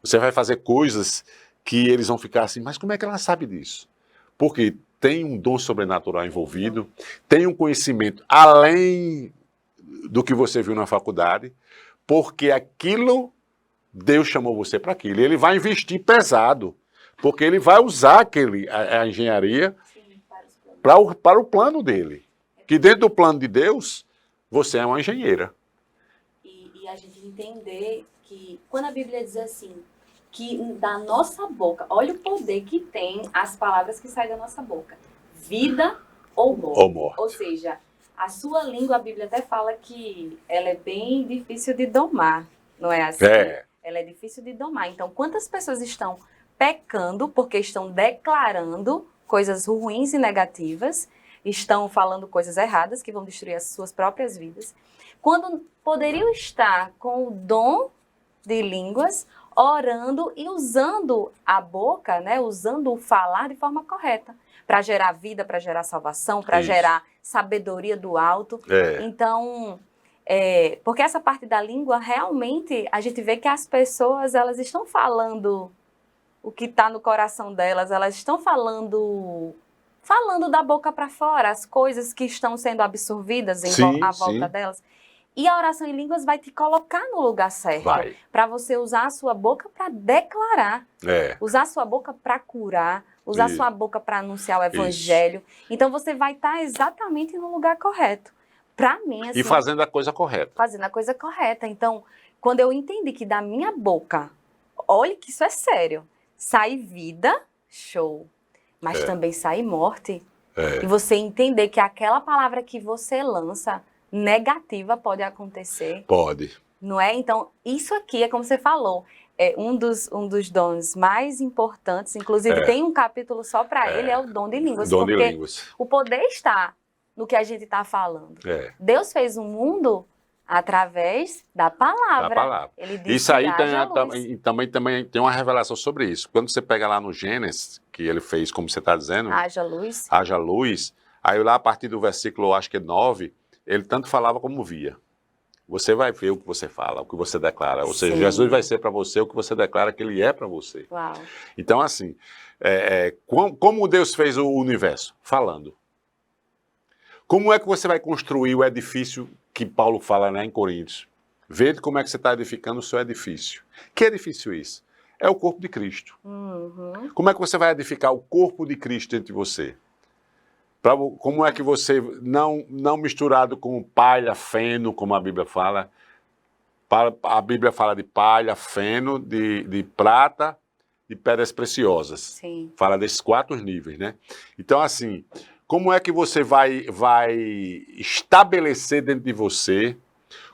Você vai fazer coisas que eles vão ficar assim, mas como é que ela sabe disso? Porque tem um dom sobrenatural envolvido, tem um conhecimento além do que você viu na faculdade, porque aquilo, Deus chamou você para aquilo. E ele vai investir pesado, porque ele vai usar a engenharia para o plano dele. Que dentro do plano de Deus, você é uma engenheira. E a gente entender que, quando a Bíblia diz assim, que da nossa boca, olha o poder que tem as palavras que saem da nossa boca. Vida ou morte. Ou seja, a sua língua, a Bíblia até fala que ela é bem difícil de domar, não é assim? Ela é difícil de domar. Então, quantas pessoas estão pecando porque estão declarando coisas ruins e negativas, estão falando coisas erradas que vão destruir as suas próprias vidas, quando poderiam estar com o dom de línguas, orando e usando a boca, né, usando o falar de forma correta, para gerar vida, para gerar salvação, para gerar sabedoria do alto. Então, porque essa parte da língua, realmente, a gente vê que as pessoas, elas estão falando o que está no coração delas, elas estão falando da boca para fora, as coisas que estão sendo absorvidas à volta delas. E a oração em línguas vai te colocar no lugar certo, para você usar a sua boca para declarar, usar a sua boca para curar, usar a sua boca para anunciar o evangelho. Então você vai estar exatamente no lugar correto. Para mim, assim, e fazendo a coisa correta. Fazendo a coisa correta. Então, quando eu entendi que da minha boca, olha que isso é sério, sai vida, show, mas também sai morte. E você entender que aquela palavra que você lança negativa pode acontecer. Pode. Não é? Então, isso aqui é como você falou, é um dos dons mais importantes, inclusive tem um capítulo só para ele, é o dom de línguas. Dom de línguas. O poder está no que a gente está falando. Deus fez o mundo através da palavra. Ele disse isso aí também tem uma revelação sobre isso. Quando você pega lá no Gênesis, que ele fez, como você está dizendo, haja luz. Haja luz. Aí lá, a partir do versículo, acho que é 9, ele tanto falava como via. Você vai ver o que você fala, o que você declara. Ou seja, Jesus vai ser para você o que você declara que ele é para você. Uau. Então, assim, como Deus fez o universo? Falando. Como é que você vai construir o edifício que Paulo fala, né, em Coríntios? Vede como é que você está edificando o seu edifício. Que edifício é isso? É o corpo de Cristo. Uhum. Como é que você vai edificar o corpo de Cristo dentro de você? Como é que você, não misturado com palha, feno, como a Bíblia fala, a Bíblia fala de palha, feno, de prata e pedras preciosas. Sim. Fala desses 4 níveis, né? Então, assim, como é que você vai estabelecer dentro de você,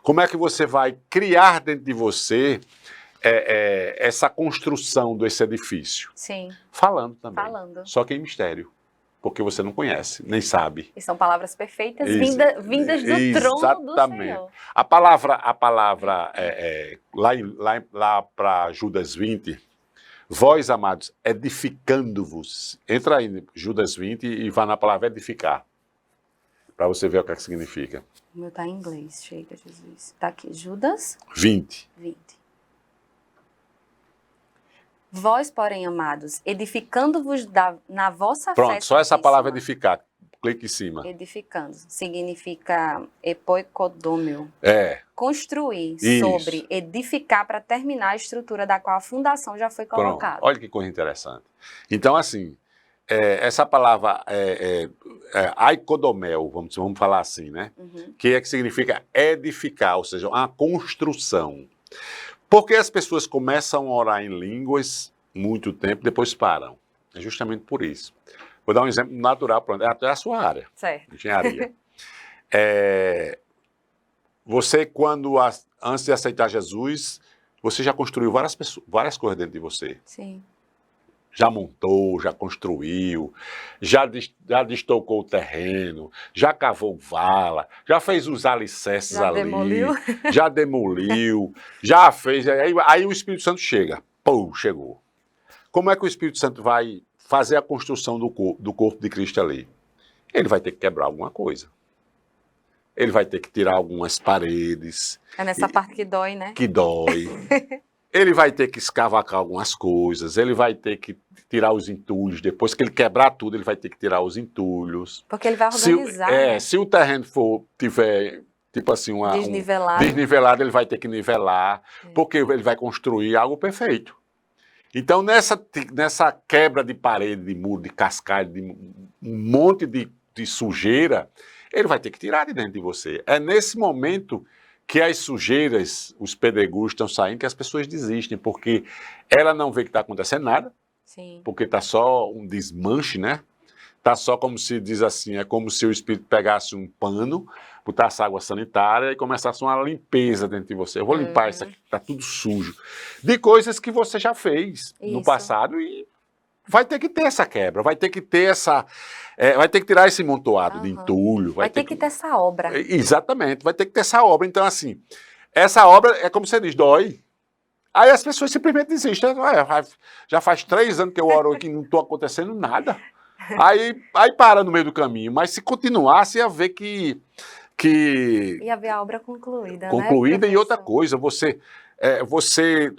como é que você vai criar dentro de você essa construção desse edifício? Sim. Falando também. Falando. Só que em mistério. Porque você não conhece, nem sabe. E são palavras perfeitas vindas do trono do Senhor. A palavra lá para Judas 20, vós, amados, edificando-vos. Entra aí, Judas 20, e vá na palavra edificar. Para você ver o que é que significa. O meu está em inglês, chega, Jesus. Está aqui, Judas 20. 20. Vós, porém, amados, edificando-vos na vossa fé. Pronto, só essa palavra edificar. Clique em cima. Edificando. Significa epoikodômio. Construir Isso. sobre, edificar para terminar a estrutura da qual a fundação já foi colocada. Pronto. Olha que coisa interessante. Então, assim, essa palavra aicodomel, vamos falar assim, né? Uhum. Que significa edificar, ou seja, uma construção. Porque as pessoas começam a orar em línguas muito tempo, depois param. É justamente por isso. Vou dar um exemplo natural, pronto, é até a sua área, certo. Engenharia. Você, antes de aceitar Jesus, você já construiu várias coisas dentro de você. Sim. Já montou, já construiu, já destocou o terreno, já cavou vala, já fez os alicerces ali, já demoliu, já fez. Aí o Espírito Santo chega. Pô, chegou. Como é que o Espírito Santo vai fazer a construção do corpo de Cristo ali? Ele vai ter que quebrar alguma coisa. Ele vai ter que tirar algumas paredes. É nessa parte que dói, né? Que dói. Ele vai ter que escavacar algumas coisas, ele vai ter que tirar os entulhos. Depois que ele quebrar tudo, ele vai ter que tirar os entulhos. Porque ele vai organizar, né? Se o terreno tiver, tipo assim, desnivelado, ele vai ter que nivelar, porque ele vai construir algo perfeito. Então, nessa quebra de parede, de muro, de cascalho, de um monte de sujeira, ele vai ter que tirar de dentro de você. É nesse momento que as sujeiras, os pedregulhos estão saindo, que as pessoas desistem, porque ela não vê que está acontecendo nada. Sim. Porque está só um desmanche, né? Está só como se diz assim, é como se o Espírito pegasse um pano, botasse água sanitária e começasse uma limpeza dentro de você. Eu vou limpar isso aqui, está tudo sujo. De coisas que você já fez no passado e vai ter que ter essa quebra, vai ter que ter vai ter que tirar esse montoado de entulho. Vai ter que ter essa obra. Exatamente, vai ter que ter essa obra. Então, assim, essa obra é como você diz, dói. Aí as pessoas simplesmente desistem. Já faz 3 anos que eu oro aqui e não estou acontecendo nada. Aí para no meio do caminho. Mas se continuasse, ia ver que ia ver a obra concluída, né? E outra coisa,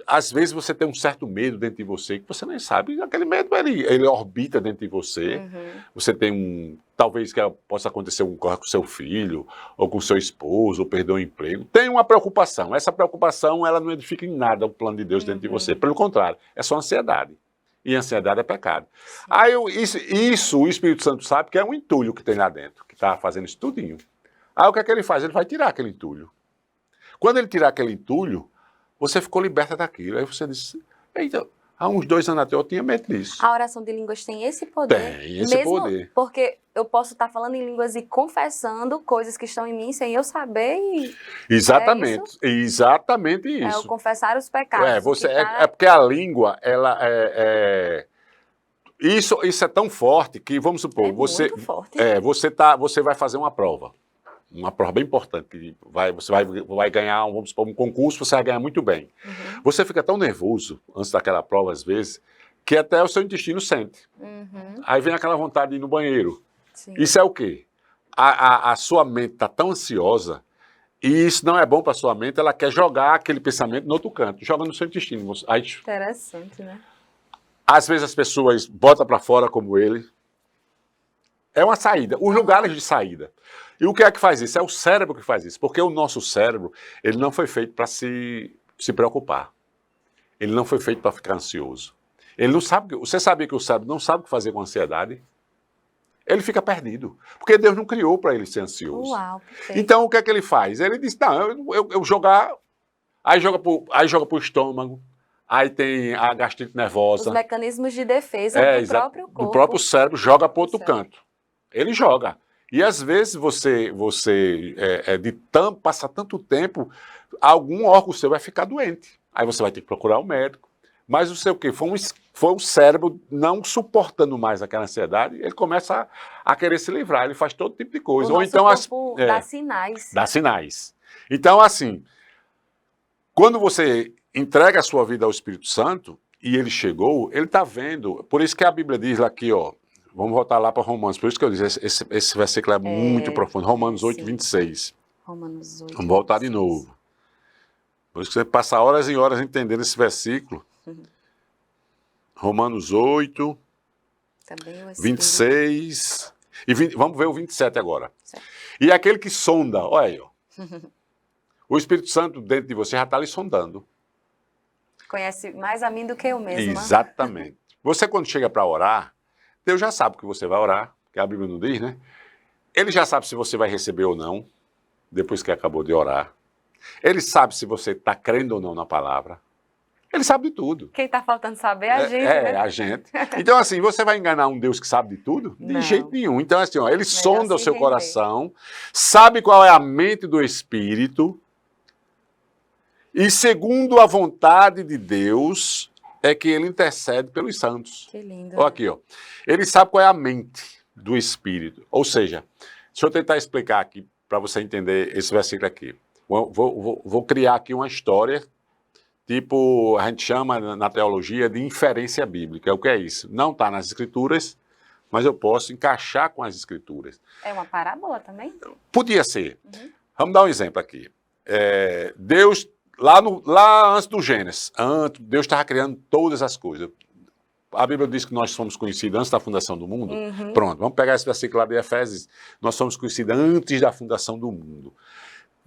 às vezes você tem um certo medo dentro de você que você nem sabe. Aquele medo, ele orbita dentro de você. Uhum. Você tem talvez que possa acontecer alguma coisa com seu filho, ou com seu esposo, ou perder o emprego. Tem uma preocupação. Essa preocupação, ela não edifica em nada o plano de Deus dentro de você. Pelo contrário, é só ansiedade. E ansiedade é pecado. Sim. Aí isso o Espírito Santo sabe que é um entulho que tem lá dentro, que está fazendo isso tudinho. Aí o que é que ele faz? Ele vai tirar aquele entulho. Quando ele tirar aquele entulho, você ficou liberta daquilo. Aí você disse, eita, há uns 2 anos atrás eu tinha medo disso. A oração de línguas tem esse poder. Tem esse poder. Porque eu posso estar falando em línguas e confessando coisas que estão em mim sem eu saber. Exatamente. Exatamente isso. É o confessar os pecados. É porque a língua, ela Isso é tão forte que, vamos supor, muito forte. Você vai fazer uma prova bem importante, que você vai ganhar, vamos supor, um concurso, você vai ganhar muito bem. Uhum. Você fica tão nervoso antes daquela prova, às vezes, que até o seu intestino sente. Uhum. Aí vem aquela vontade de ir no banheiro. Sim. Isso é o quê? A sua mente está tão ansiosa, e isso não é bom para a sua mente, ela quer jogar aquele pensamento no outro canto, joga no seu intestino. Aí, interessante, né? Às vezes as pessoas botam para fora como ele, É uma saída, os lugares de saída. E o que é que faz isso? É o cérebro que faz isso, porque o nosso cérebro, ele não foi feito para se preocupar. Ele não foi feito para ficar ansioso. Ele não sabe, você sabia que o cérebro não sabe o que fazer com ansiedade? Ele fica perdido, porque Deus não criou para ele ser ansioso. Uau, perfeito. Então o que é que ele faz? Ele diz, não, eu jogar, aí joga para o estômago, aí tem a gastrite nervosa. Os mecanismos de defesa do próprio corpo. Do próprio cérebro, joga para outro canto. Ele joga. E às vezes você passa tanto tempo, algum órgão seu vai ficar doente. Aí você vai ter que procurar um médico. Mas não sei o quê, foi o cérebro não suportando mais aquela ansiedade, ele começa a querer se livrar, ele faz todo tipo de coisa. O nosso corpo dá sinais. Dá sinais. Então, assim, quando você entrega a sua vida ao Espírito Santo, e ele chegou, ele está vendo, por isso que a Bíblia diz lá aqui, ó, vamos voltar lá para Romanos, por isso que eu disse, esse versículo é muito profundo, Romanos 8, 26. Romanos 8, vamos voltar 26. De novo. Por isso que você passa horas e horas entendendo esse versículo. Romanos 8, 26, e vamos ver o 27 agora. Certo. E aquele que sonda, olha aí, ó, o Espírito Santo dentro de você já está lhe sondando. Conhece mais a mim do que eu mesma. Exatamente. Você quando chega para orar, Deus já sabe que você vai orar, que a Bíblia não diz, né? Ele já sabe se você vai receber ou não, depois que acabou de orar. Ele sabe se você está crendo ou não na palavra. Ele sabe de tudo. Quem está faltando saber é a gente. Né? A gente. Então, assim, você vai enganar um Deus que sabe de tudo? De jeito nenhum. Então, assim, ó, ele sonda o seu coração, sabe qual é a mente do Espírito, e segundo a vontade de Deus, é que ele intercede pelos santos. Que lindo. Olha aqui, ó. Ele sabe qual é a mente do Espírito. Ou seja, deixa eu tentar explicar aqui, para você entender esse versículo aqui. Vou criar aqui uma história, tipo, a gente chama na teologia de inferência bíblica. O que é isso? Não está nas Escrituras, mas eu posso encaixar com as Escrituras. É uma parábola também? Podia ser. Vamos dar um exemplo aqui. Deus, lá antes do Gênesis, Deus estava criando todas as coisas. A Bíblia diz que nós somos conhecidos antes da fundação do mundo. Pronto, vamos pegar esse versículo lá de Efésios. Nós somos conhecidos antes da fundação do mundo.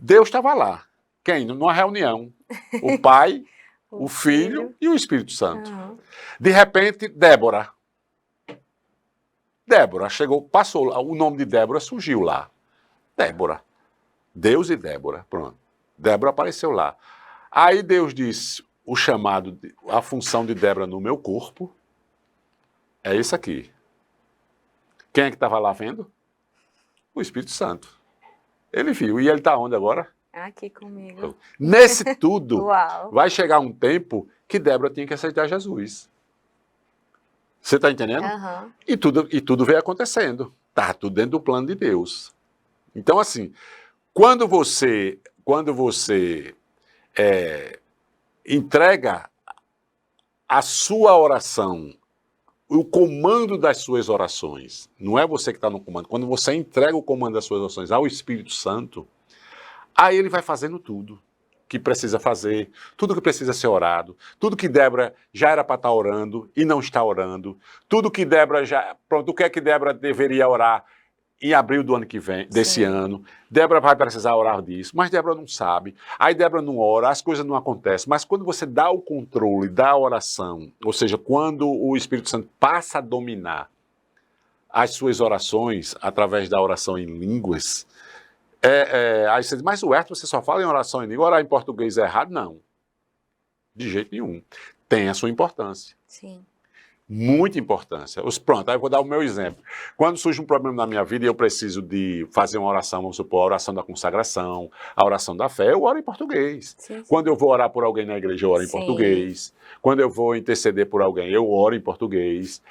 Deus estava lá. Quem? Numa reunião. O Pai, o Filho e o Espírito Santo. De repente, Débora chegou, passou, o nome de Débora surgiu lá. Débora. Deus e Débora. Pronto. Débora apareceu lá. Aí Deus disse, a função de Débora no meu corpo é isso aqui. Quem é que estava lá vendo? O Espírito Santo. Ele viu. E ele está onde agora? Aqui comigo. Nesse tudo, Uau. vai chegar um tempo que Débora tinha que aceitar Jesus. Você está entendendo? E tudo veio acontecendo. Está tudo dentro do plano de Deus. Então, assim, quando você entrega a sua oração, o comando das suas orações, não é você que está no comando, quando você entrega o comando das suas orações ao Espírito Santo, aí ele vai fazendo tudo que precisa fazer, tudo que precisa ser orado, tudo que Débora já era para estar orando e não está orando, tudo que Débora o que é que Débora deveria orar em abril do ano que vem, desse ano. Débora vai precisar orar disso, mas Débora não sabe. Aí Débora não ora, as coisas não acontecem. Mas quando você dá o controle da oração, ou seja, quando o Espírito Santo passa a dominar as suas orações através da oração em línguas, aí você diz, mas o Herto, você só fala em oração em língua, orar em português é errado? Não. De jeito nenhum. Tem a sua importância. Sim. Muita importância. Pronto, aí eu vou dar o meu exemplo. Quando surge um problema na minha vida e eu preciso de fazer uma oração, vamos supor, a oração da consagração, a oração da fé, eu oro em português. Sim. Quando eu vou orar por alguém na igreja, eu oro em português. Quando eu vou interceder por alguém, eu oro em português.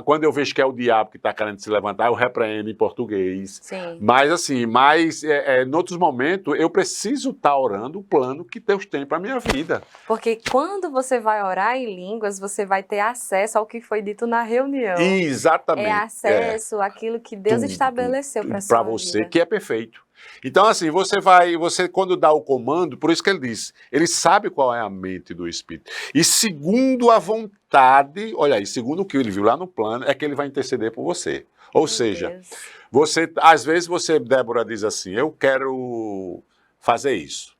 Quando eu vejo que é o diabo que está querendo se levantar, eu repreendo em português. Sim. Mas assim, em outros momentos, eu preciso estar orando o plano que Deus tem para a minha vida. Porque quando você vai orar em línguas, você vai ter acesso ao que foi dito na reunião. Exatamente. É acesso àquilo que Deus estabeleceu para você, vida. que é perfeito. Então, assim, você quando dá o comando, por isso que ele diz, ele sabe qual é a mente do Espírito. E segundo a vontade, olha aí, segundo o que ele viu lá no plano, é que ele vai interceder por você. Ou Meu seja, Deus. às vezes Débora, diz assim, eu quero fazer isso.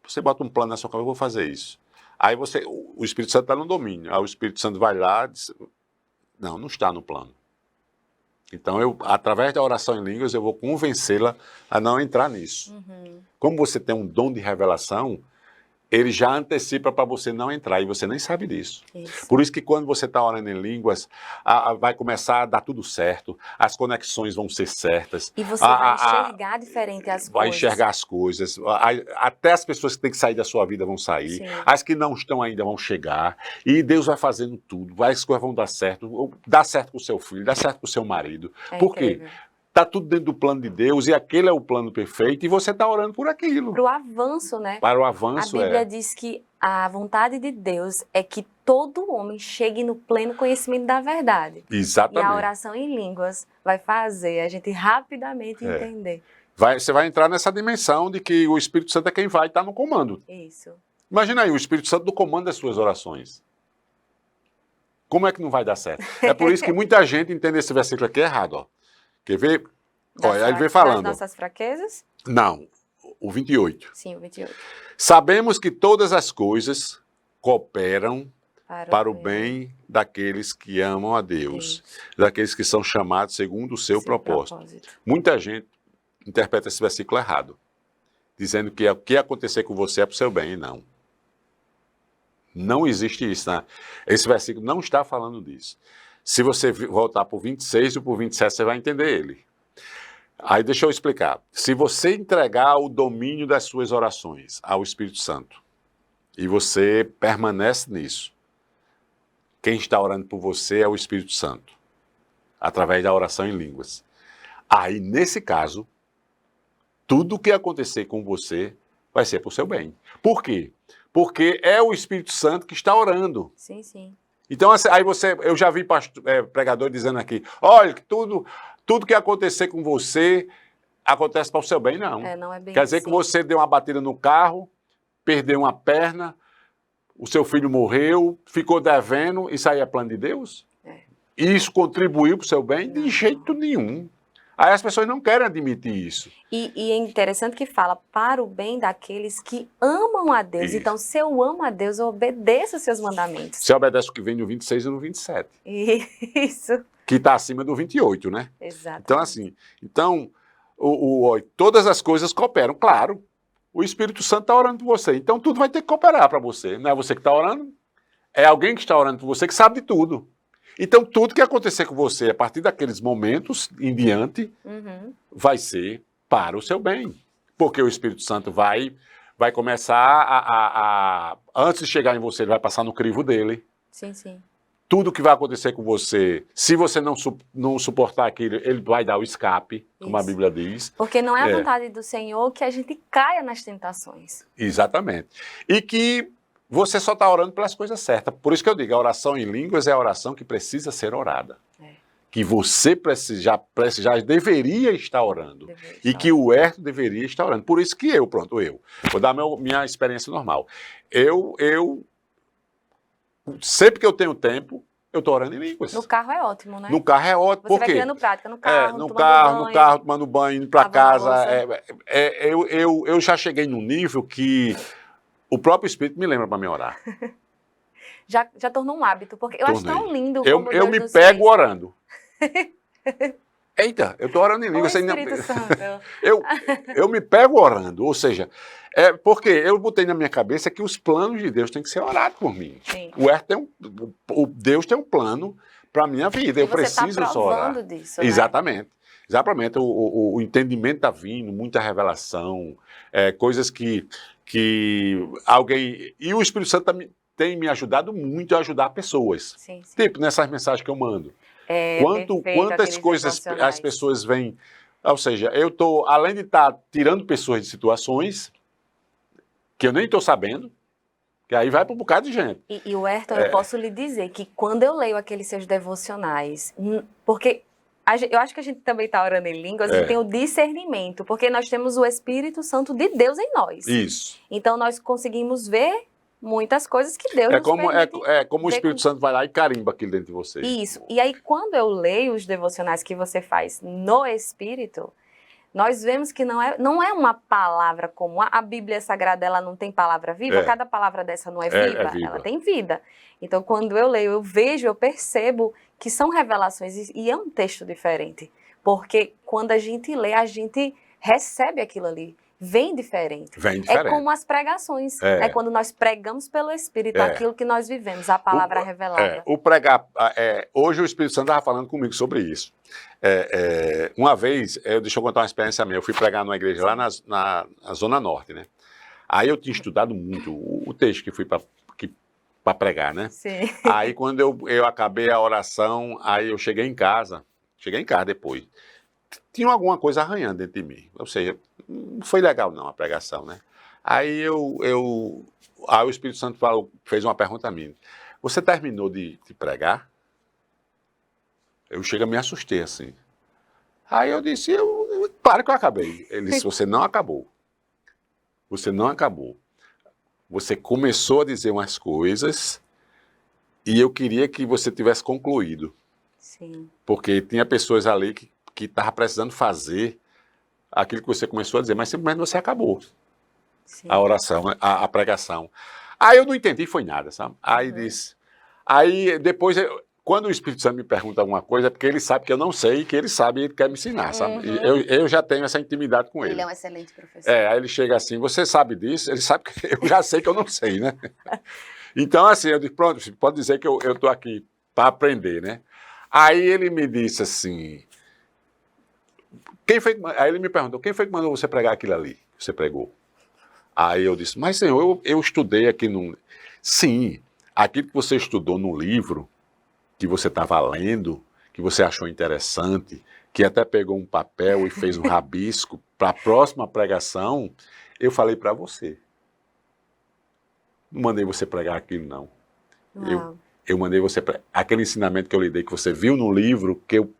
Você bota um plano na sua cabeça, eu vou fazer isso. Aí o Espírito Santo está no domínio. Aí o Espírito Santo vai lá e diz, não está no plano. Então, através da oração em línguas, eu vou convencê-la a não entrar nisso. Como você tem um dom de revelação, ele já antecipa para você não entrar, e você nem sabe disso. Isso. Por isso que quando você está orando em línguas, vai começar a dar tudo certo, as conexões vão ser certas. E você vai enxergar diferente as vai coisas. enxergar as coisas, até as pessoas que têm que sair da sua vida vão sair, Sim. as que não estão ainda vão chegar, e Deus vai fazendo tudo, as coisas vão dar certo com o seu filho, dá certo com o seu marido. Por quê? Incrível. Está tudo dentro do plano de Deus, e aquele é o plano perfeito, e você está orando por aquilo. Para o avanço, né? Para o A avanço, Bíblia diz que a vontade de Deus é que todo homem chegue no pleno conhecimento da verdade. Exatamente. E a oração em línguas vai fazer a gente rapidamente entender. Você vai entrar nessa dimensão de que o Espírito Santo é quem vai estar no comando. Isso. Imagina aí, o Espírito Santo no comando das suas orações. Como é que não vai dar certo? É por isso que muita gente entende esse versículo aqui errado, ó. Quer ver? Olha, ele vem falando. Das nossas fraquezas? Não, o 28. Sim, o 28. Sabemos que todas as coisas cooperam para o bem daqueles que amam a Deus, daqueles que são chamados segundo o seu propósito. Muita gente interpreta esse versículo errado, dizendo que o que acontecer com você é para o seu bem, e não. Não existe isso, né? Esse versículo não está falando disso. Se você voltar para o 26 ou para o 27, você vai entender ele. Aí deixa eu explicar. Se você entregar o domínio das suas orações ao Espírito Santo, e você permanece nisso, quem está orando por você é o Espírito Santo, através da oração em línguas. Aí, nesse caso, tudo o que acontecer com você vai ser para o seu bem. Por quê? Porque é o Espírito Santo que está orando. Sim, sim. Então, aí eu já vi pregador dizendo aqui, olha, tudo que acontecer com você acontece para o seu bem, não. Não é bem Quer dizer assim. que você deu uma batida no carro, perdeu uma perna, o seu filho morreu, ficou devendo, isso aí é plano de Deus? E isso contribuiu para o seu bem? De jeito nenhum. Aí as pessoas não querem admitir isso. E é interessante que fala para o bem daqueles que amam a Deus. Isso. Então, se eu amo a Deus, eu obedeço os seus mandamentos. Você obedece o que vem no 26 e no 27. Isso. Que está acima do 28, né? Exato. Então, assim, todas as coisas cooperam. Claro, o Espírito Santo está orando por você. Então, tudo vai ter que cooperar para você. Não é você que está orando, é alguém que está orando por você que sabe de tudo. Então, tudo que acontecer com você a partir daqueles momentos em diante vai ser para o seu bem. Porque o Espírito Santo vai começar antes de chegar em você, ele vai passar no crivo dele. Sim, sim. Tudo que vai acontecer com você, se você não suportar aquilo, ele vai dar o escape, como a Bíblia diz. Porque não é a vontade do Senhor que a gente caia nas tentações. Exatamente. E que você só está orando pelas coisas certas. Por isso que eu digo, a oração em línguas é a oração que precisa ser orada. Que você já deveria estar orando. Que o Herto deveria estar orando. Por isso que eu. Vou dar minha experiência normal. Sempre que eu tenho tempo, eu estou orando em línguas. No carro é ótimo, né? No carro é ótimo. Você vai criando prática no carro, no carro, tomando banho, indo para casa. Eu já cheguei num nível que o próprio Espírito me lembra para me orar. Já tornou um hábito, porque eu acho tão lindo como eu me pego orando. Eita, eu estou orando em língua. Espírito Santo. Eu me pego orando, ou seja, porque eu botei na minha cabeça que os planos de Deus têm que ser orados por mim. Sim. Deus tem um plano para a minha vida, eu preciso só orar. Disso, Exatamente. Né? Exatamente, o entendimento está vindo, muita revelação, coisas que alguém... E o Espírito Santo tem me ajudado muito a ajudar pessoas. Sim. Tipo, nessas mensagens que eu mando. Quantas coisas as pessoas vêm... Ou seja, eu estou, além de estar tirando pessoas de situações que eu nem estou sabendo, que aí vai para um bocado de gente. E o Ayrton, eu posso lhe dizer que quando eu leio aqueles seus devocionais, porque Eu acho que a gente também está orando em línguas e tem o discernimento, porque nós temos o Espírito Santo de Deus em nós. Isso. Então, nós conseguimos ver muitas coisas que Deus nos permite. É como o Espírito Santo vai lá e carimba aquilo dentro de você. Isso. E aí, quando eu leio os devocionais que você faz no Espírito, nós vemos que não é uma palavra comum. A Bíblia Sagrada, ela não tem palavra viva? Cada palavra dessa não é viva? É viva. Ela tem vida. Então, quando eu leio, eu vejo, eu percebo que são revelações e é um texto diferente. Porque quando a gente lê, a gente recebe aquilo ali. Vem diferente. É como as pregações. É quando nós pregamos pelo Espírito aquilo que nós vivemos, a palavra revelada. O pregar... hoje o Espírito Santo estava falando comigo sobre isso. Uma vez, deixa eu contar uma experiência minha. Eu fui pregar numa igreja lá na Zona Norte, né? Aí eu tinha estudado muito o texto que fui para pregar, né? Sim. Aí quando eu acabei a oração, aí eu cheguei em casa depois. Tinha alguma coisa arranhando dentro de mim. Ou seja, não foi legal não a pregação, né? Aí o Espírito Santo fez uma pergunta a mim. Você terminou de pregar? Eu me assustei assim. Aí eu disse, claro que eu acabei. Ele disse, você não acabou. Você não acabou. Você começou a dizer umas coisas e eu queria que você tivesse concluído. Sim. Porque tinha pessoas ali que estavam precisando fazer aquilo que você começou a dizer, mas simplesmente você acabou. Sim. A oração, a pregação. Aí eu não entendi, foi nada, sabe? Aí disse... Aí depois, quando o Espírito Santo me pergunta alguma coisa, é porque ele sabe que eu não sei, que ele sabe e ele quer me ensinar, sabe? Eu já tenho essa intimidade com ele. Ele é um excelente professor. Aí ele chega assim, você sabe disso? Ele sabe que eu já sei que eu não sei, né? Então, assim, eu disse, pronto, pode dizer que eu estou aqui para aprender, né? Aí ele me disse assim... Aí ele me perguntou, quem foi que mandou você pregar aquilo ali que você pregou? Aí eu disse, mas senhor, eu estudei aqui no... Sim, aquilo que você estudou no livro, que você estava lendo, que você achou interessante, que até pegou um papel e fez um rabisco para a próxima pregação, eu falei para você. Não mandei você pregar aquilo, não. Eu mandei você pregar. Aquele ensinamento que eu lhe dei, que você viu no livro, que eu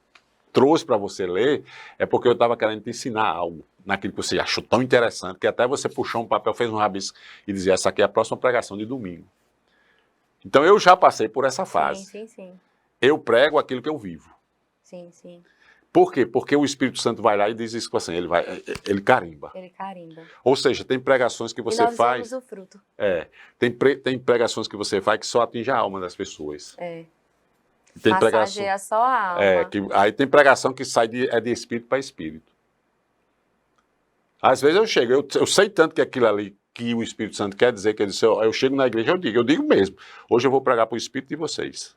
trouxe para você ler, é porque eu estava querendo te ensinar algo naquilo que você achou tão interessante, que até você puxou um papel, fez um rabisco e dizia, essa aqui é a próxima pregação de domingo. Então eu já passei por essa fase. Sim. Eu prego aquilo que eu vivo. Sim. Por quê? Porque o Espírito Santo vai lá e diz isso assim, ele carimba. Ele carimba. Ou seja, tem pregações que você faz... E nós vemos o fruto. Tem pregações que você faz que só atinge a alma das pessoas. Tem massageia só a alma. Aí tem pregação que sai de espírito para espírito. Às vezes eu chego, eu sei tanto que aquilo ali, que o Espírito Santo quer dizer, que eu chego na igreja, eu digo mesmo, hoje eu vou pregar para o espírito de vocês.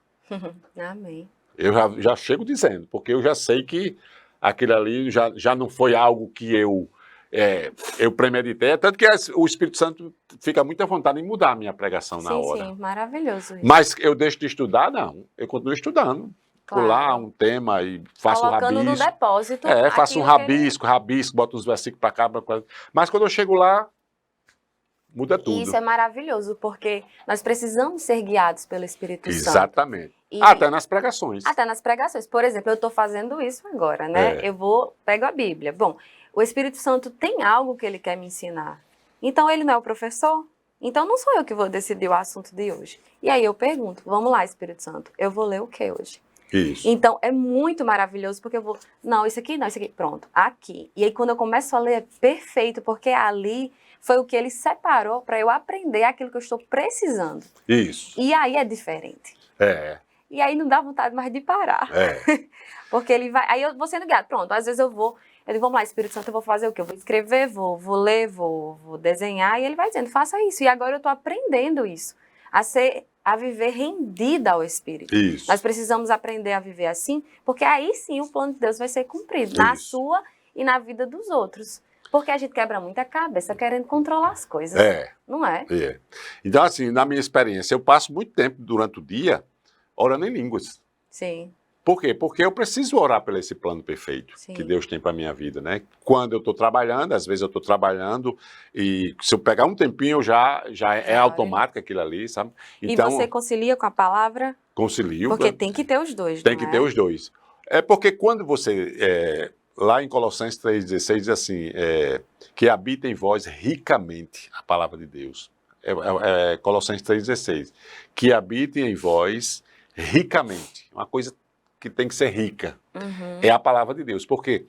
Amém. Eu já chego dizendo, porque eu já sei que aquilo ali já não foi algo que eu premeditei, tanto que o Espírito Santo fica muito à vontade em mudar a minha pregação na hora. Sim, maravilhoso isso. Mas eu deixo de estudar? Não, eu continuo estudando. Claro. Vou lá um tema e faço um rabisco. Colocando no depósito. Faço um rabisco, boto uns versículos para cá. Mas quando eu chego lá, muda tudo. E isso é maravilhoso, porque nós precisamos ser guiados pelo Espírito Santo. Exatamente. Até nas pregações. Até nas pregações. Por exemplo, eu estou fazendo isso agora, né? Pego a Bíblia. Bom, o Espírito Santo tem algo que ele quer me ensinar. Então, ele não é o professor? Então, não sou eu que vou decidir o assunto de hoje. E aí eu pergunto, vamos lá, Espírito Santo, eu vou ler o que hoje? Isso. Então, é muito maravilhoso, porque eu vou... Não, isso aqui, pronto, aqui. E aí, quando eu começo a ler, é perfeito, porque ali foi o que ele separou para eu aprender aquilo que eu estou precisando. Isso. E aí é diferente. E aí não dá vontade mais de parar. Porque ele vai... Aí eu vou sendo guiado. Pronto, às vezes eu digo, vamos lá, Espírito Santo, eu vou fazer o quê? Eu vou escrever, vou ler, vou desenhar. E ele vai dizendo, faça isso. E agora eu estou aprendendo isso. A viver rendida ao Espírito. Isso. Nós precisamos aprender a viver assim, porque aí sim o plano de Deus vai ser cumprido. Na sua e na vida dos outros. Porque a gente quebra muita cabeça querendo controlar as coisas. Não é? Então, assim, na minha experiência, eu passo muito tempo durante o dia orando em línguas. Sim. Por quê? Porque eu preciso orar por esse plano perfeito que Deus tem para a minha vida, né? Quando eu estou trabalhando, às vezes eu estou trabalhando e se eu pegar um tempinho, já é automático aquilo ali, sabe? Então, e você concilia com a palavra? Concilio. Porque tem que ter os dois, Tem que ter os dois. É porque quando você, lá em Colossenses 3,16 diz assim, que habita em vós ricamente a palavra de Deus. Colossenses 3,16, que habita em vós ricamente, uma coisa que tem que ser rica, é a palavra de Deus, porque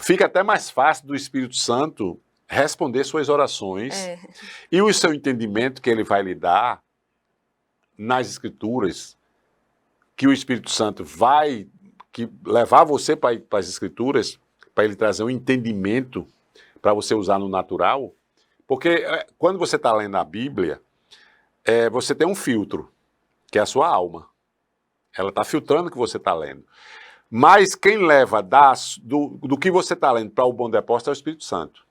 fica até mais fácil do Espírito Santo responder suas orações e o seu entendimento que ele vai lhe dar nas Escrituras, que o Espírito Santo vai levar você para as Escrituras, para ele trazer um entendimento para você usar no natural, porque quando você está lendo a Bíblia, você tem um filtro, que é a sua alma. Ela está filtrando o que você está lendo. Mas quem leva do que você está lendo para o bom depósito é o Espírito Santo.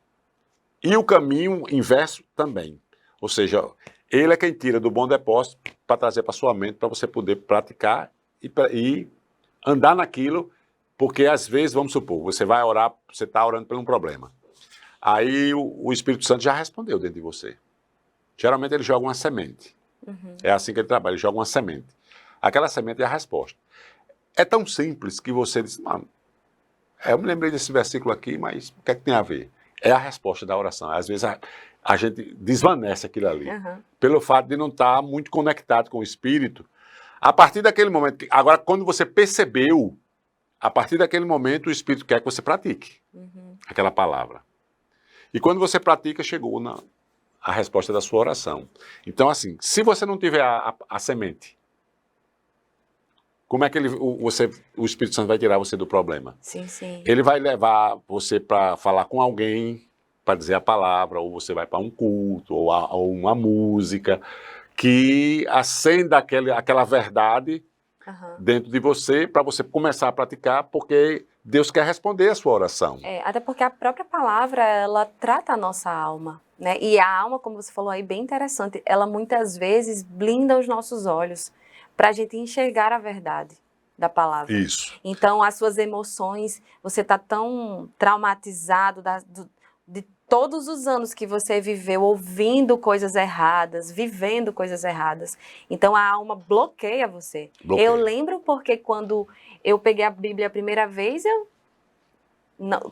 E o caminho inverso também. Ou seja, ele é quem tira do bom depósito para trazer para a sua mente, para você poder praticar e andar naquilo, porque às vezes, vamos supor, você vai orar, você está orando por um problema. Aí o Espírito Santo já respondeu dentro de você. Geralmente ele joga uma semente. É assim que ele trabalha, ele joga uma semente. Aquela semente é a resposta. É tão simples que você diz, mano, eu me lembrei desse versículo aqui, mas o que é que tem a ver? É a resposta da oração. Às vezes a gente desvanece aquilo ali, pelo fato de não estar muito conectado com o Espírito. A partir daquele momento, agora quando você percebeu, a partir daquele momento o Espírito quer que você pratique aquela palavra. E quando você pratica, chegou a resposta da sua oração. Então assim, se você não tiver a semente, como é que o Espírito Santo vai tirar você do problema? Sim, sim. Ele vai levar você para falar com alguém, para dizer a palavra, ou você vai para um culto, ou uma música, que acenda aquela verdade dentro de você, para você começar a praticar, porque Deus quer responder a sua oração. Até porque a própria palavra, ela trata a nossa alma, né? E a alma, como você falou aí, bem interessante, ela muitas vezes blinda os nossos olhos, para a gente enxergar a verdade da palavra. Isso. Então, as suas emoções, você está tão traumatizado de todos os anos que você viveu ouvindo coisas erradas, vivendo coisas erradas. Então, a alma bloqueia você. Bloqueia. Eu lembro porque quando eu peguei a Bíblia a primeira vez,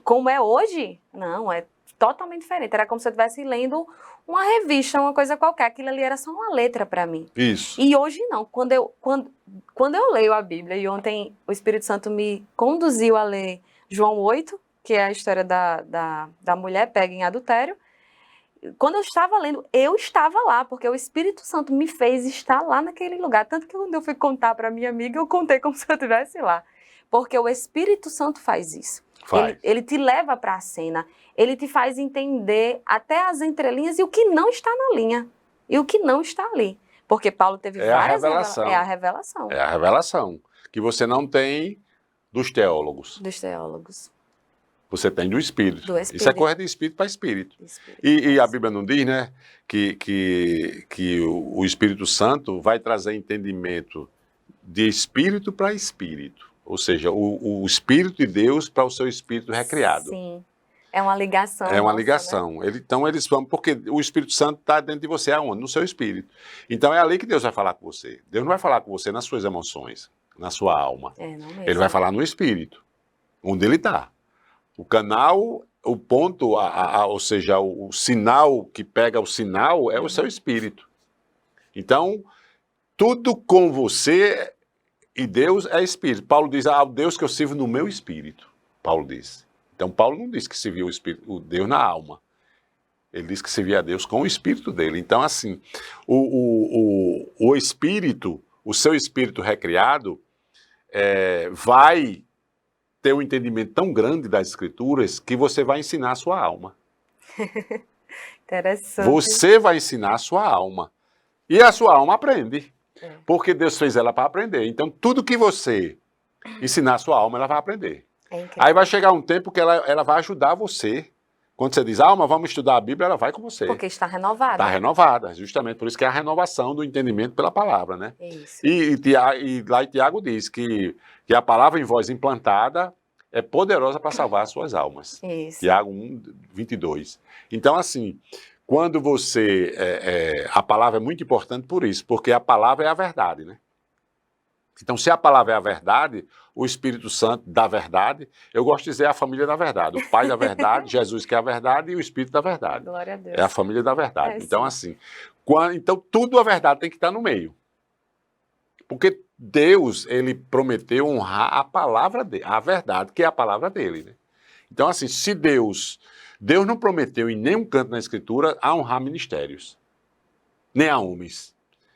como é hoje, não, é totalmente diferente. Era como se eu estivesse lendo uma revista, uma coisa qualquer. Aquilo ali era só uma letra para mim. Isso. E hoje não. Quando eu leio a Bíblia, e ontem o Espírito Santo me conduziu a ler João 8, que é a história da mulher pega em adultério. Quando eu estava lendo, eu estava lá, porque o Espírito Santo me fez estar lá naquele lugar. Tanto que quando eu fui contar para minha amiga, eu contei como se eu estivesse lá. Porque o Espírito Santo faz isso. Ele te leva para a cena, ele te faz entender até as entrelinhas e o que não está na linha, e o que não está ali. Porque Paulo teve várias revelação. É a revelação. É a revelação, que você não tem dos teólogos. Dos teólogos. Você tem do Espírito. Do Espírito. Isso é correr de Espírito para Espírito. E a Bíblia não diz, né, que o Espírito Santo vai trazer entendimento de Espírito para Espírito. Ou seja, o Espírito de Deus para o seu Espírito recriado. Sim, é uma ligação. É uma ligação. Né? Então eles vão, porque o Espírito Santo está dentro de você aonde? No seu Espírito. Então é ali que Deus vai falar com você. Deus não vai falar com você nas suas emoções, na sua alma. Não mesmo. Ele vai falar no Espírito, onde ele está. O canal, o ponto, ou seja, o sinal que pega o sinal é o seu Espírito. Então, tudo com você e Deus é Espírito. Paulo diz, o Deus que eu sirvo no meu Espírito. Paulo diz. Então, Paulo não diz que servia o Deus na alma. Ele diz que servia a Deus com o Espírito dele. Então, assim, o Espírito, o seu Espírito recriado, vai ter um entendimento tão grande das Escrituras que você vai ensinar a sua alma. Interessante. Você vai ensinar a sua alma. E a sua alma aprende. Porque Deus fez ela para aprender. Então, tudo que você ensinar a sua alma, ela vai aprender. Aí vai chegar um tempo que ela vai ajudar você. Quando você diz, alma, vamos estudar a Bíblia, ela vai com você. Porque está renovada. Está renovada, justamente. Por isso que é a renovação do entendimento pela palavra, né? Isso. E lá em Tiago diz que a palavra em voz implantada é poderosa para salvar as suas almas. Isso. Tiago 1:22. Então, assim, quando você... a palavra é muito importante por isso, porque a palavra é a verdade, né? Então, se a palavra é a verdade, o Espírito Santo da verdade. Eu gosto de dizer a família da verdade. O Pai da verdade, Jesus que é a verdade e o Espírito da verdade. Glória a Deus. É a família da verdade. É, então, sim. assim, então tudo a verdade tem que estar no meio. Porque Deus, ele prometeu honrar a palavra dele, a verdade, que é a palavra dele. Né? Então, assim, se Deus não prometeu em nenhum canto na Escritura a honrar ministérios, nem a homens.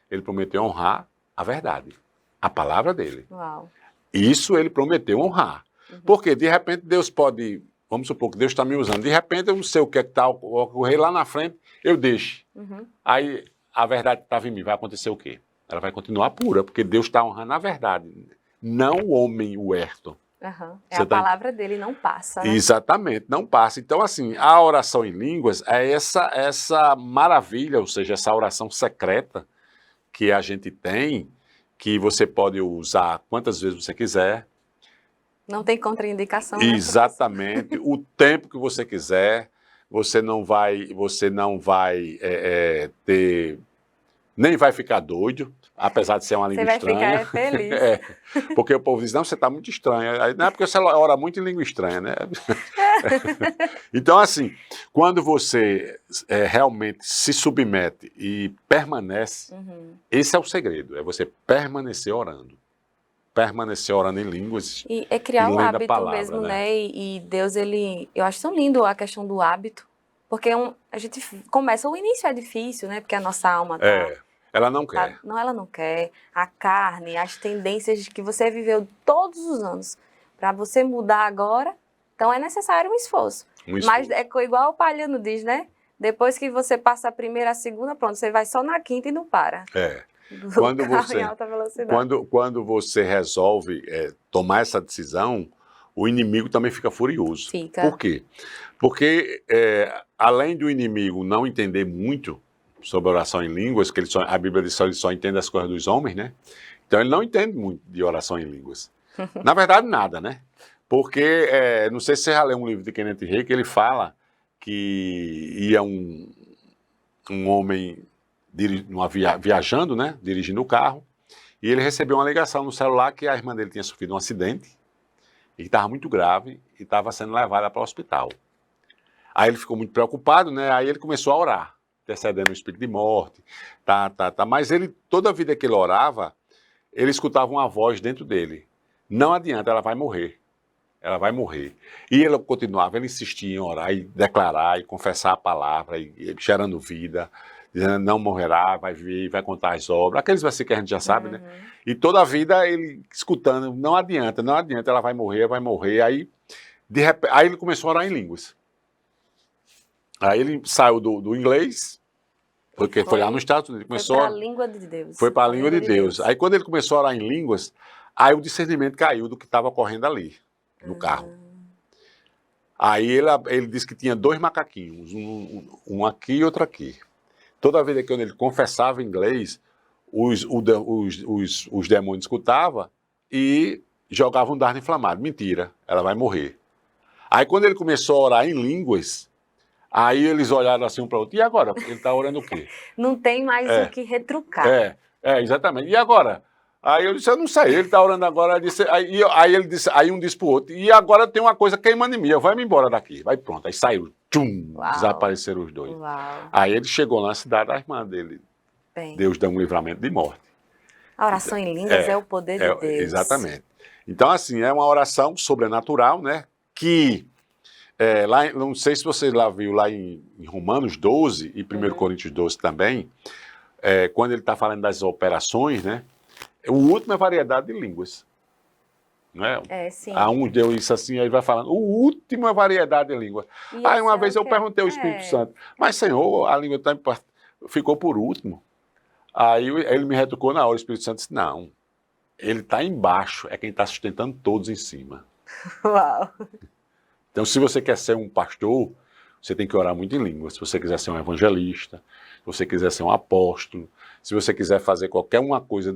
Ele prometeu honrar a verdade, a palavra dele. Uau. Isso ele prometeu honrar. Porque, de repente, Deus pode, vamos supor que Deus está me usando, de repente eu não sei o que é que está ocorrer lá na frente, eu deixo. Aí a verdade que estava em mim, vai acontecer o quê? Ela vai continuar pura, porque Deus está honrando a verdade, não o homem, o Herto. É a palavra dele, não passa. Né? Exatamente, não passa. Então, assim, a oração em línguas é essa maravilha, ou seja, essa oração secreta que a gente tem, que você pode usar quantas vezes você quiser. Não tem contraindicação. Né, exatamente, o tempo que você quiser. Você não vai ter, nem vai ficar doido, apesar de ser uma língua estranha. Você vai ficar feliz. Porque o povo diz, não, você está muito estranha. Não é porque você ora muito em língua estranha, né? Então, assim, quando você realmente se submete e permanece, esse é o segredo, é você permanecer orando. Permanecer orando em línguas. E é criar o hábito palavra, mesmo, né? E Deus, eu acho tão lindo a questão do hábito, porque a gente começa, o início é difícil, né? Porque a nossa alma tá... Ela não quer. Não, ela não quer. A carne, as tendências que você viveu todos os anos, para você mudar agora, então é necessário um esforço. Mas é igual o Palhano diz, né? Depois que você passa a primeira, a segunda, pronto, você vai só na quinta e não para. Quando você resolve tomar essa decisão, o inimigo também fica furioso. Por quê? Porque além do inimigo não entender muito sobre oração em línguas, que a Bíblia diz que ele só entende as coisas dos homens, né? Então ele não entende muito de oração em línguas. Na verdade, nada, né? Porque, não sei se você já leu um livro de Kenneth Hagin, que ele fala que ia um homem viajando, né? Dirigindo o carro, e ele recebeu uma ligação no celular que a irmã dele tinha sofrido um acidente, e que estava muito grave, e estava sendo levada para o hospital. Aí ele ficou muito preocupado, né? Aí ele começou a orar, intercedendo o espírito de morte, mas toda a vida que ele orava, ele escutava uma voz dentro dele. Não adianta, ela vai morrer. Ela vai morrer. E ele continuava, ele insistia em orar, e declarar, e confessar a palavra, e gerando vida, dizendo, não morrerá, vai vir, vai contar as obras. Aqueles versículos que a gente já sabe, né? E toda a vida ele escutando, não adianta, ela vai morrer, vai morrer. Aí, de repente, aí ele começou a orar em línguas. Aí ele saiu do inglês, porque foi lá nos Estados Unidos. Foi para a língua de Deus. Foi para a língua de Deus. Aí quando ele começou a orar em línguas, aí o discernimento caiu do que estava ocorrendo ali, no carro. Aí ele disse que tinha 2 macaquinhos, um aqui e outro aqui. Toda vez que ele confessava inglês, os demônios escutavam e jogavam um dardo inflamado. Mentira, ela vai morrer. Aí quando ele começou a orar em línguas, aí eles olharam assim um para o outro. E agora? Ele está orando o quê? Não tem mais o que retrucar. Exatamente. E agora? Aí eu disse, eu não sei, ele está orando agora. Aí um disse para o outro, e agora tem uma coisa queimando em mim, vai-me embora daqui. Vai pronto, aí saiu, desapareceram os 2. Uau. Aí ele chegou na cidade, a irmã dele, Deus deu um livramento de morte. A oração em línguas é o poder de Deus. Exatamente. Então, assim, é uma oração sobrenatural, né? Que, não sei se você viu lá em Romanos 12 e 1 Coríntios 12 também, quando ele está falando das operações, né? O último é variedade de línguas. Não é? Sim. Um deu isso assim, aí ele vai falando, o último é variedade de língua. Aí uma vez eu perguntei ao Espírito Santo, mas Senhor, a língua ficou por último. Aí ele me retrucou na hora, o Espírito Santo disse, não, ele está embaixo, é quem está sustentando todos em cima. Uau. Então, se você quer ser um pastor, você tem que orar muito em língua. Se você quiser ser um evangelista, se você quiser ser um apóstolo, se você quiser fazer qualquer uma coisa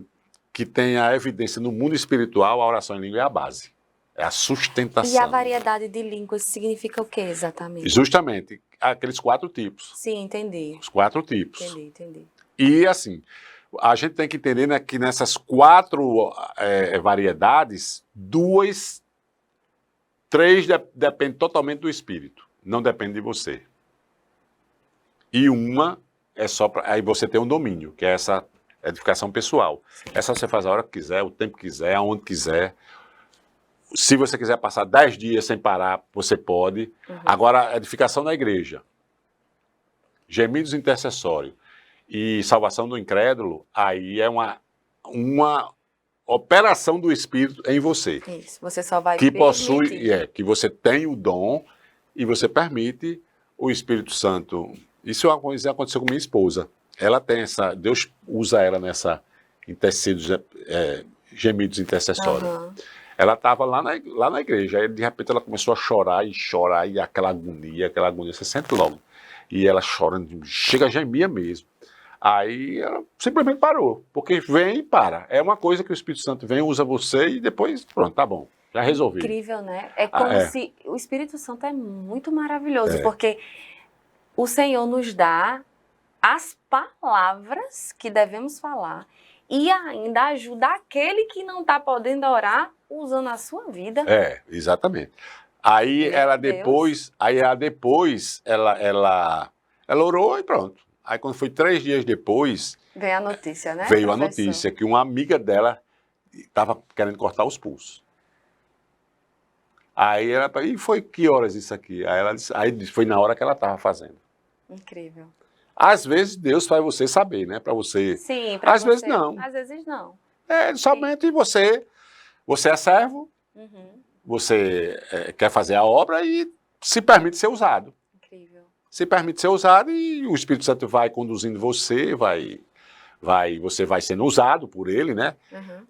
que tenha evidência no mundo espiritual, a oração em língua é a base. É a sustentação. E a variedade de línguas significa o que exatamente? Justamente, aqueles 4 tipos. Sim, entendi. Os 4 tipos. Entendi. E assim, A gente tem que entender, né, que nessas 4 variedades, 3 dependem totalmente do espírito, não depende de você. E uma é só para. Aí você tem um domínio, que é essa edificação pessoal. Essa você faz a hora que quiser, o tempo que quiser, aonde quiser. Se você quiser passar 10 dias sem parar, você pode. Uhum. Agora, edificação da igreja, gemidos intercessórios e salvação do incrédulo, aí é uma operação do Espírito em você. Isso, você só vai Que permitir. possui, que você tem o dom e você permite o Espírito Santo. Isso é uma coisa que aconteceu com minha esposa. Ela tem Deus usa ela nessa gemidos intercessórios. Uhum. Ela estava lá na igreja, aí de repente ela começou a chorar, e aquela agonia, você sente logo. E ela chorando, chega a gemir mesmo. Aí ela simplesmente parou, porque vem e para. É uma coisa que o Espírito Santo vem, usa você e depois, pronto, tá bom, já resolvi. Incrível, né? É como se o Espírito Santo é muito maravilhoso, porque o Senhor nos dá as palavras que devemos falar e ainda ajuda aquele que não está podendo orar usando a sua vida. Exatamente. Aí ela depois, ela orou e pronto. Aí quando foi 3 dias depois, veio a notícia, né? Veio a notícia que uma amiga dela estava querendo cortar os pulsos. Aí ela, e foi que horas isso aqui? Aí ela disse, foi na hora que ela estava fazendo. Incrível. Às vezes Deus faz você saber, né? Para você. Sim, para você. Às vezes não. Às vezes não. Somente você é servo, você quer fazer a obra e se permite ser usado. Incrível. Se permite ser usado e o Espírito Santo vai conduzindo você, você vai sendo usado por ele, né?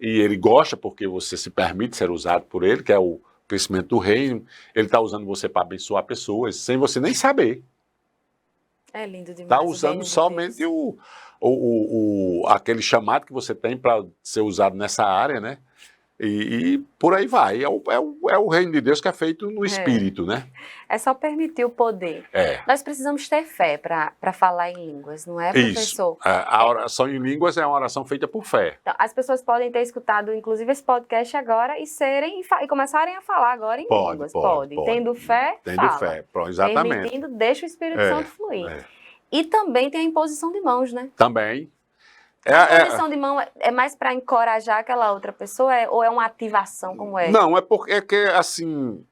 E ele gosta porque você se permite ser usado por ele, que é o crescimento do reino. Ele está usando você para abençoar pessoas, sem você nem saber. É lindo demais. Está usando somente aquele chamado que você tem para ser usado nessa área, né? E por aí vai. É o reino de Deus que é feito no Espírito, né? É só permitir o poder. Nós precisamos ter fé para falar em línguas, não é, professor? Isso. A oração em línguas é uma oração feita por fé. Então, as pessoas podem ter escutado, inclusive, esse podcast agora e começarem a falar agora em línguas. Pode. Tendo fé, fala. Fé, exatamente. Permitindo, deixa o Espírito Santo fluir. E também tem a imposição de mãos, né? Também. A imposição de mão é mais para encorajar aquela outra pessoa ou é uma ativação, como é? Não, é porque, assim,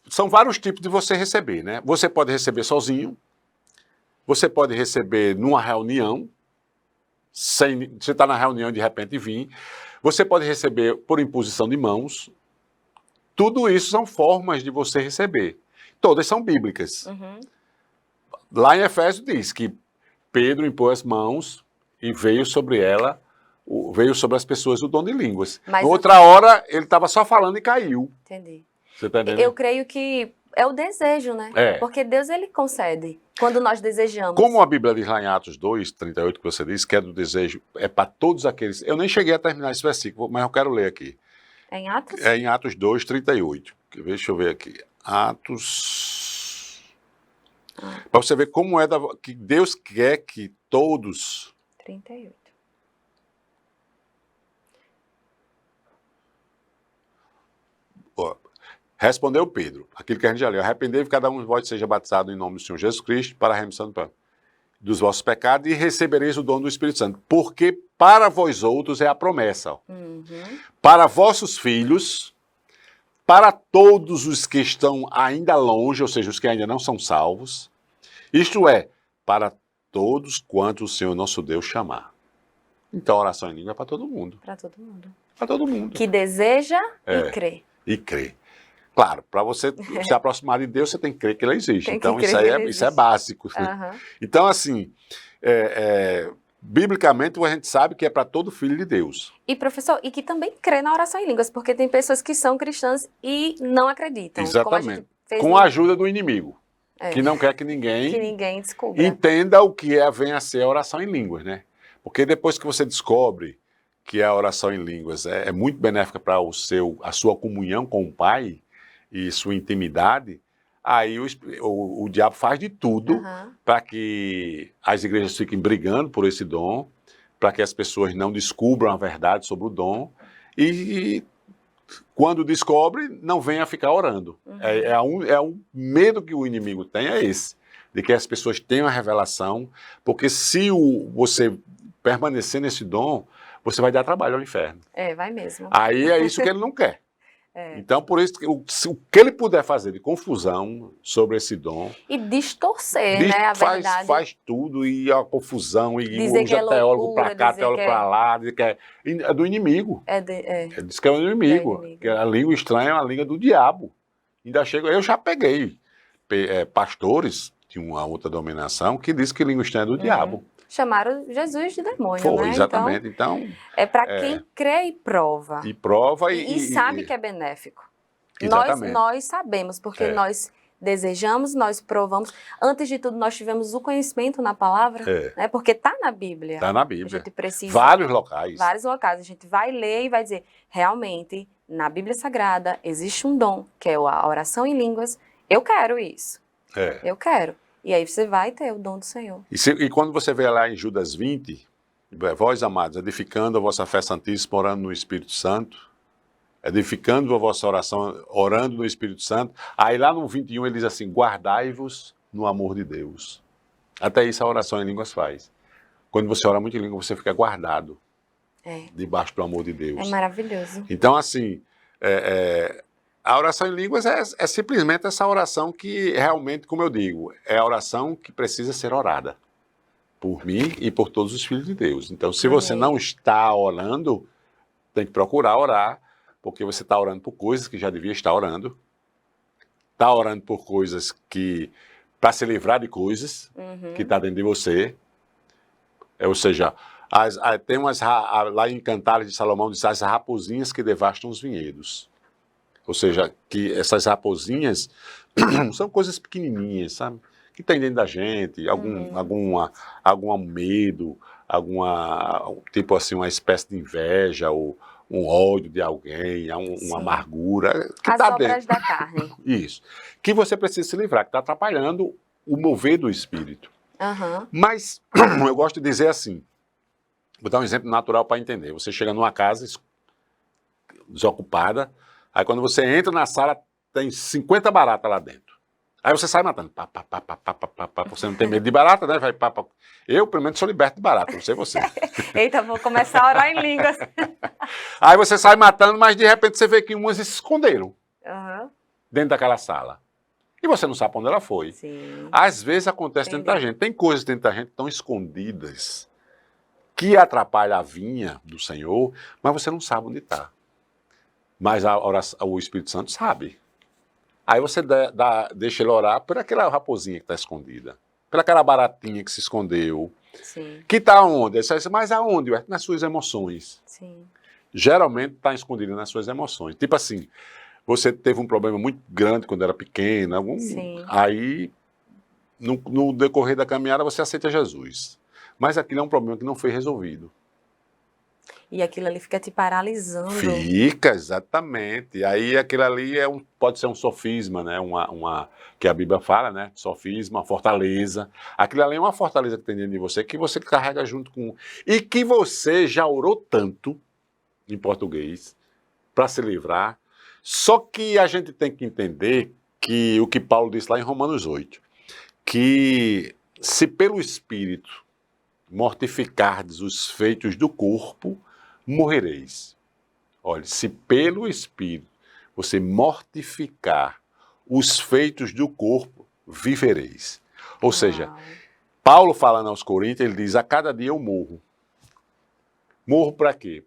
são vários tipos de você receber, né? Você pode receber sozinho, você pode receber numa reunião, você está na reunião e de repente vir, você pode receber por imposição de mãos. Tudo isso são formas de você receber. Todas são bíblicas. Lá em Efésios diz que Pedro impôs as mãos e veio sobre as pessoas o dom de línguas. Outra hora, ele estava só falando e caiu. Entendi. Você está entendendo? Eu creio que é o desejo, né? Porque Deus, ele concede quando nós desejamos. Como a Bíblia diz lá em Atos 2, 38, que você disse, que é do desejo, é para todos aqueles... Eu nem cheguei a terminar esse versículo, mas eu quero ler aqui. É em Atos? É em Atos 2, 38. Deixa eu ver aqui. Atos... Para você ver como que Deus quer que todos... 38. Respondeu Pedro, aquilo que a gente já leu: arrependei-vos, cada um de vós seja batizado em nome do Senhor Jesus Cristo para a remissão dos vossos pecados e recebereis o dom do Espírito Santo, porque para vós outros é a promessa. Para vossos filhos, para todos os que estão ainda longe, ou seja, os que ainda não são salvos, isto é, para todos quantos o Senhor nosso Deus chamar. Então a oração em língua é para todo mundo. Para todo mundo. Para todo mundo. Que deseja e crê. E crê. Claro, para você se aproximar de Deus, você tem que crer que Ele existe. Então isso é básico. Né? Então, assim, biblicamente a gente sabe que é para todo filho de Deus. E, professor, e que também crê na oração em línguas, porque tem pessoas que são cristãs e não acreditam. Exatamente. Com a ajuda do inimigo. Que não quer que ninguém descubra. Entenda o que vem a ser a oração em línguas, né? Porque depois que você descobre que a oração em línguas é muito benéfica para a sua comunhão com o Pai e sua intimidade, aí o diabo faz de tudo para que as igrejas fiquem brigando por esse dom, para que as pessoas não descubram a verdade sobre o dom e quando descobre, não venha ficar orando. É um medo que o inimigo tem, é esse, de que as pessoas tenham a revelação, porque se você permanecer nesse dom, você vai dar trabalho ao inferno. Vai mesmo. Aí é isso que ele não quer. É. Então, por isso, o que ele puder fazer de confusão sobre esse dom... E distorcer, né, a verdade. Faz tudo, e a confusão, e Dizer usa teólogo para cá, dizer teólogo para lá, dizer que é do inimigo. Diz que é o inimigo. Que a língua estranha é uma língua do diabo. Ainda chega, eu já peguei pastores de uma outra dominação que diz que língua estranha é do diabo. Chamaram Jesus de demônio, Foi, né? exatamente. Então, é para quem crê e prova. E prova e sabe que é benéfico. Exatamente. Nós sabemos, porque nós desejamos, nós provamos. Antes de tudo, nós tivemos o conhecimento na palavra, né? Porque está na Bíblia. Está na Bíblia. A gente precisa... Vários locais. Vários locais. A gente vai ler e vai dizer, realmente, na Bíblia Sagrada, existe um dom, que é a oração em línguas. Eu quero isso. Eu quero. E aí você vai ter o dom do Senhor. E quando você vê lá em Judas 20, vós, amados, edificando a vossa fé santíssima, orando no Espírito Santo, edificando a vossa oração, orando no Espírito Santo, aí lá no 21 ele diz assim, guardai-vos no amor de Deus. Até isso a oração em línguas faz. Quando você ora muito em língua, você fica guardado debaixo do amor de Deus. É maravilhoso. Então, assim, a oração em línguas é simplesmente essa oração que realmente, como eu digo, é a oração que precisa ser orada por mim e por todos os filhos de Deus. Então, se você não está orando, tem que procurar orar, porque você está orando por coisas que já devia estar orando, está orando por coisas para se livrar de coisas que está dentro de você. Ou seja, tem lá em Cantares de Salomão, diz as raposinhas que devastam os vinhedos. Ou seja, que essas raposinhas são coisas pequenininhas, sabe? Que tem dentro da gente, algum medo, tipo assim, uma espécie de inveja, ou um ódio de alguém, uma amargura. Que as tá obras dentro. Da carne. Isso. Que você precisa se livrar, que está atrapalhando o mover do espírito. Mas eu gosto de dizer assim, vou dar um exemplo natural para entender. Você chega numa casa desocupada, aí quando você entra na sala, tem 50 baratas lá dentro. Aí você sai matando. Você não tem medo de barata, né? Eu, pelo menos, sou liberto de barata, não sei você. Eita, vou começar a orar em línguas. Aí você sai matando, mas de repente você vê que umas se esconderam dentro daquela sala. E você não sabe para onde ela foi. Sim. Às vezes acontece dentro da gente. Tem coisas dentro da gente tão escondidas que atrapalham a vinha do Senhor, mas você não sabe onde está. Mas o Espírito Santo sabe. Aí você deixa ele orar por aquela raposinha que está escondida, por aquela baratinha que se escondeu. Sim. Que está onde? Mas aonde? Nas suas emoções. Sim. Geralmente está escondido nas suas emoções. Tipo assim, você teve um problema muito grande quando era pequena, aí no decorrer da caminhada você aceita Jesus. Mas aquilo é um problema que não foi resolvido. E aquilo ali fica te paralisando. Fica, exatamente. Aí aquilo ali pode ser um sofisma, né? Que a Bíblia fala, né? Sofisma, uma fortaleza. Aquilo ali é uma fortaleza que tem dentro de você, que você carrega junto com... E que você já orou tanto, em português, para se livrar. Só que a gente tem que entender que o que Paulo disse lá em Romanos 8, que se pelo Espírito mortificardes os feitos do corpo, morrereis. Olha, se pelo Espírito você mortificar os feitos do corpo, vivereis. Ou seja, Paulo falando aos Coríntios, ele diz, a cada dia eu morro. Morro para quê?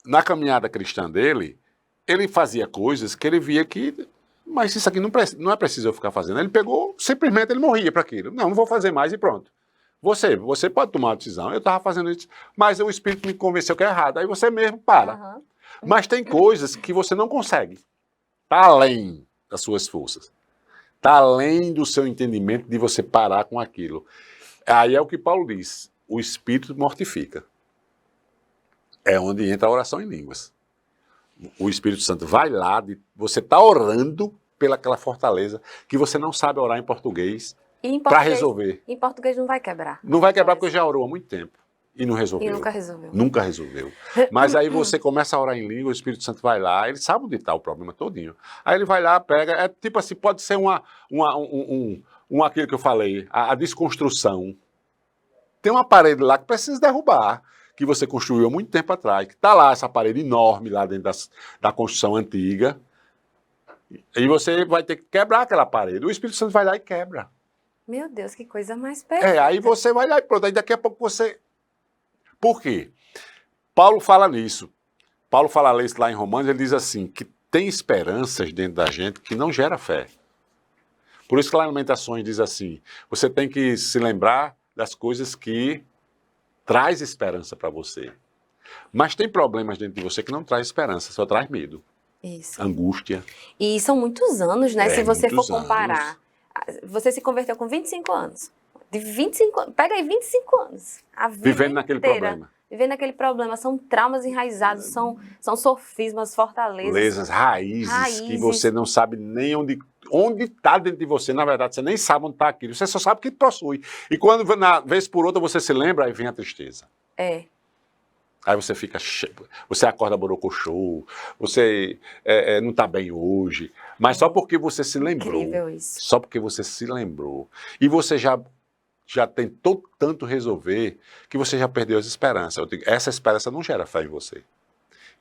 Na caminhada cristã dele, ele fazia coisas que ele via que, mas isso aqui não é preciso eu ficar fazendo. Ele pegou, simplesmente ele morria para aquilo. Não vou fazer mais e pronto. Você pode tomar uma decisão, eu estava fazendo isso, mas o Espírito me convenceu que é errado. Aí você mesmo para. Mas tem coisas que você não consegue. Está além das suas forças. Está além do seu entendimento de você parar com aquilo. Aí é o que Paulo diz, o Espírito mortifica. É onde entra a oração em línguas. O Espírito Santo vai lá, você está orando pelaquela fortaleza que você não sabe orar em português, para resolver. Em português não vai quebrar. Não vai quebrar porque já orou há muito tempo. E não resolveu. E nunca resolveu. Nunca resolveu. Mas aí você começa a orar em língua, o Espírito Santo vai lá, ele sabe onde está o problema todinho. Aí ele vai lá, pega, é tipo assim, pode ser aquilo que eu falei, a desconstrução. Tem uma parede lá que precisa derrubar, que você construiu há muito tempo atrás, que está lá, essa parede enorme lá dentro da construção antiga, e você vai ter que quebrar aquela parede. O Espírito Santo vai lá e quebra. Meu Deus, que coisa mais perfeita. Aí você vai lá e pronto, aí daqui a pouco você... Por quê? Paulo fala nisso. Paulo fala isso lá em Romanos, ele diz assim, que tem esperanças dentro da gente que não gera fé. Por isso que lá em Lamentações diz assim, você tem que se lembrar das coisas que traz esperança para você. Mas tem problemas dentro de você que não traz esperança, só traz medo. Isso. Angústia. E são muitos anos, né? Se você for muitos comparar. Você se converteu com 25 anos. De 25 anos, pega aí 25 anos. A vida Vivendo naquele inteira, problema. Vivendo naquele problema. São traumas enraizados, são sofismas, fortalezas. Belezas, raízes que você não sabe nem onde está dentro de você. Na verdade, você nem sabe onde está aquilo. Você só sabe que possui. E quando, na vez por outra, você se lembra, aí vem a tristeza. É. Aí você fica, você acorda borocochô, você não está bem hoje, mas só porque você se lembrou. Incrível isso. Só porque você se lembrou. E você já tentou tanto resolver que você já perdeu as esperanças. Eu digo, essa esperança não gera fé em você.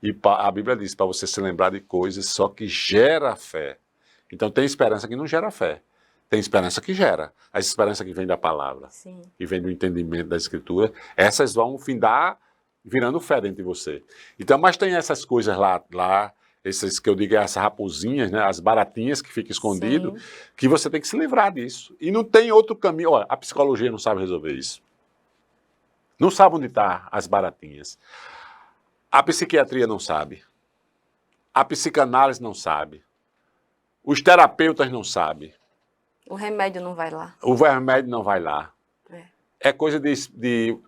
E a Bíblia diz para você se lembrar de coisas só que gera fé. Então tem esperança que não gera fé. Tem esperança que gera. A esperança que vem da palavra. Sim. Que vem do entendimento da Escritura. Essas vão findar virando fé dentro de você. Então, mas tem essas coisas lá, essas que eu digo, essas raposinhas, né, as baratinhas que ficam escondido, Sim. que você tem que se livrar disso. E não tem outro caminho. Olha, a psicologia não sabe resolver isso. Não sabe onde estão as baratinhas. A psiquiatria não sabe. A psicanálise não sabe. Os terapeutas não sabem. O remédio não vai lá. O remédio não vai lá. É coisa de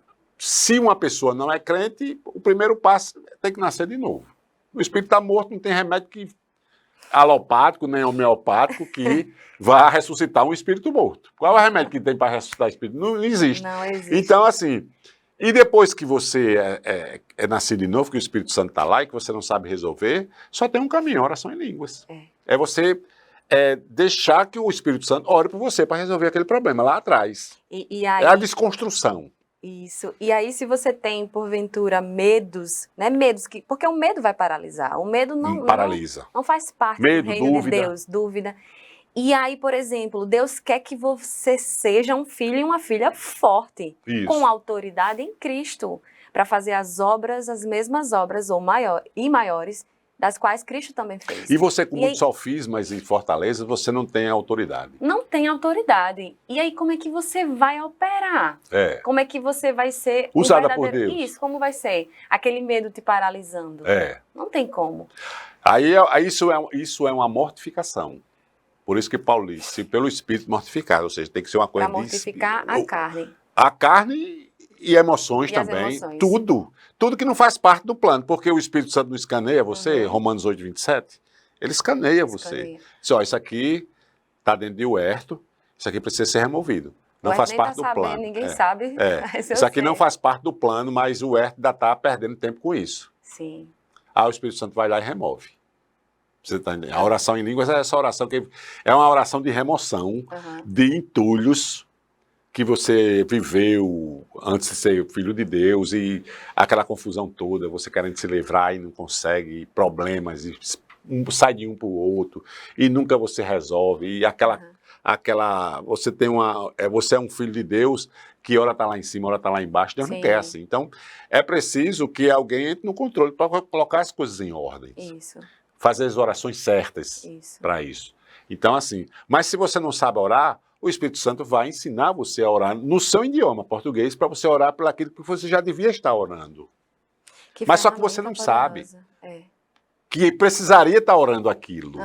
se uma pessoa não é crente, o primeiro passo tem que nascer de novo. O espírito está morto, não tem remédio alopático, nem homeopático, que vá ressuscitar um espírito morto. Qual é o remédio que tem para ressuscitar o espírito? Não existe. Não existe. Então, assim, e depois que você é nascido de novo, que o Espírito Santo está lá e que você não sabe resolver, só tem um caminho, oração em línguas. É você deixar que o Espírito Santo ore por você para resolver aquele problema lá atrás. E aí... É a desconstrução. Isso. E aí, se você tem, porventura, medos, né? Porque o medo vai paralisar. O medo não paralisa. Não faz parte Medo, do reino dúvida. de Deus, dúvida. E aí, por exemplo, Deus quer que você seja um filho e uma filha forte, Isso. com autoridade em Cristo, para fazer as mesmas obras ou maiores, das quais Cristo também fez. E você, com muitos sofismas e fortalezas, você não tem autoridade. Não tem autoridade. E aí, como é que você vai operar? Como é que você vai ser usada por Deus? Isso, como vai ser? Aquele medo te paralisando. Não tem como. Aí isso é uma mortificação. Por isso que Paulo disse, pelo Espírito mortificado, ou seja, tem que ser uma coisa para mortificar a carne. A carne e emoções também, tudo. Tudo que não faz parte do plano, porque o Espírito Santo não escaneia você, Romanos 8, 27, ele escaneia você. Diz, ó, isso aqui está dentro de huerto, isso aqui precisa ser removido. Não faz parte do plano. Ninguém sabe. Isso aqui não faz parte do plano, mas o huerto ainda está perdendo tempo com isso. Sim. Aí o Espírito Santo vai lá e remove. Você tá entendendo? A oração em línguas é essa oração que é uma oração de remoção de entulhos que você viveu antes de ser filho de Deus e aquela confusão toda, você querendo se livrar e não consegue, problemas, e sai de um para o outro e nunca você resolve e você é um filho de Deus que ora está lá em cima, ora está lá embaixo, Deus não quer assim. Então é preciso que alguém entre no controle para colocar as coisas em ordem. Isso. Fazer as orações certas para isso. Então assim, mas se você não sabe orar, o Espírito Santo vai ensinar você a orar no seu idioma português para você orar por aquilo que você já devia estar orando. Mas só que você não sabe que precisaria estar orando aquilo.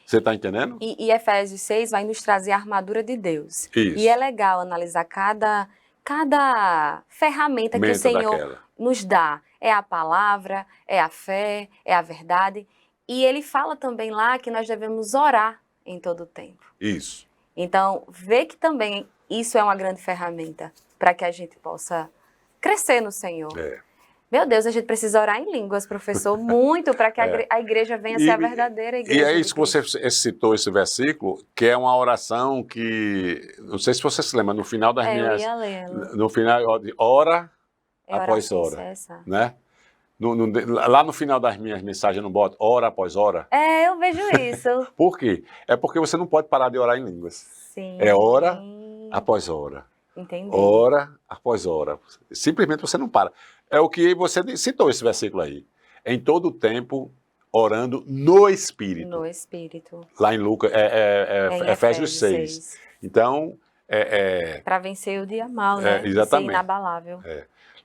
Você está entendendo? E Efésios 6 vai nos trazer a armadura de Deus. Isso. E é legal analisar cada ferramenta que o Senhor nos dá. É a palavra, é a fé, é a verdade. E ele fala também lá que nós devemos orar em todo o tempo. Isso. Então, vê que também isso é uma grande ferramenta para que a gente possa crescer no Senhor. É. Meu Deus, a gente precisa orar em línguas, professor, muito para que a igreja venha a ser a verdadeira igreja. E é de isso que você citou, esse versículo, que é uma oração que, não sei se você se lembra, no final das eu minhas... ia lendo. No final, hora É após oração hora, incessa. né? Lá no final das minhas mensagens eu não boto hora após hora. Eu vejo isso. Por quê? É porque você não pode parar de orar em línguas. Sim. É hora após hora. Entendi. Hora após hora. Simplesmente você não para. É o que você citou esse versículo aí. Em todo o tempo, orando no Espírito. No Espírito. Lá em Lucas, Em Efésios 6. Então, para vencer o dia mal, né? exatamente. Ser inabalável.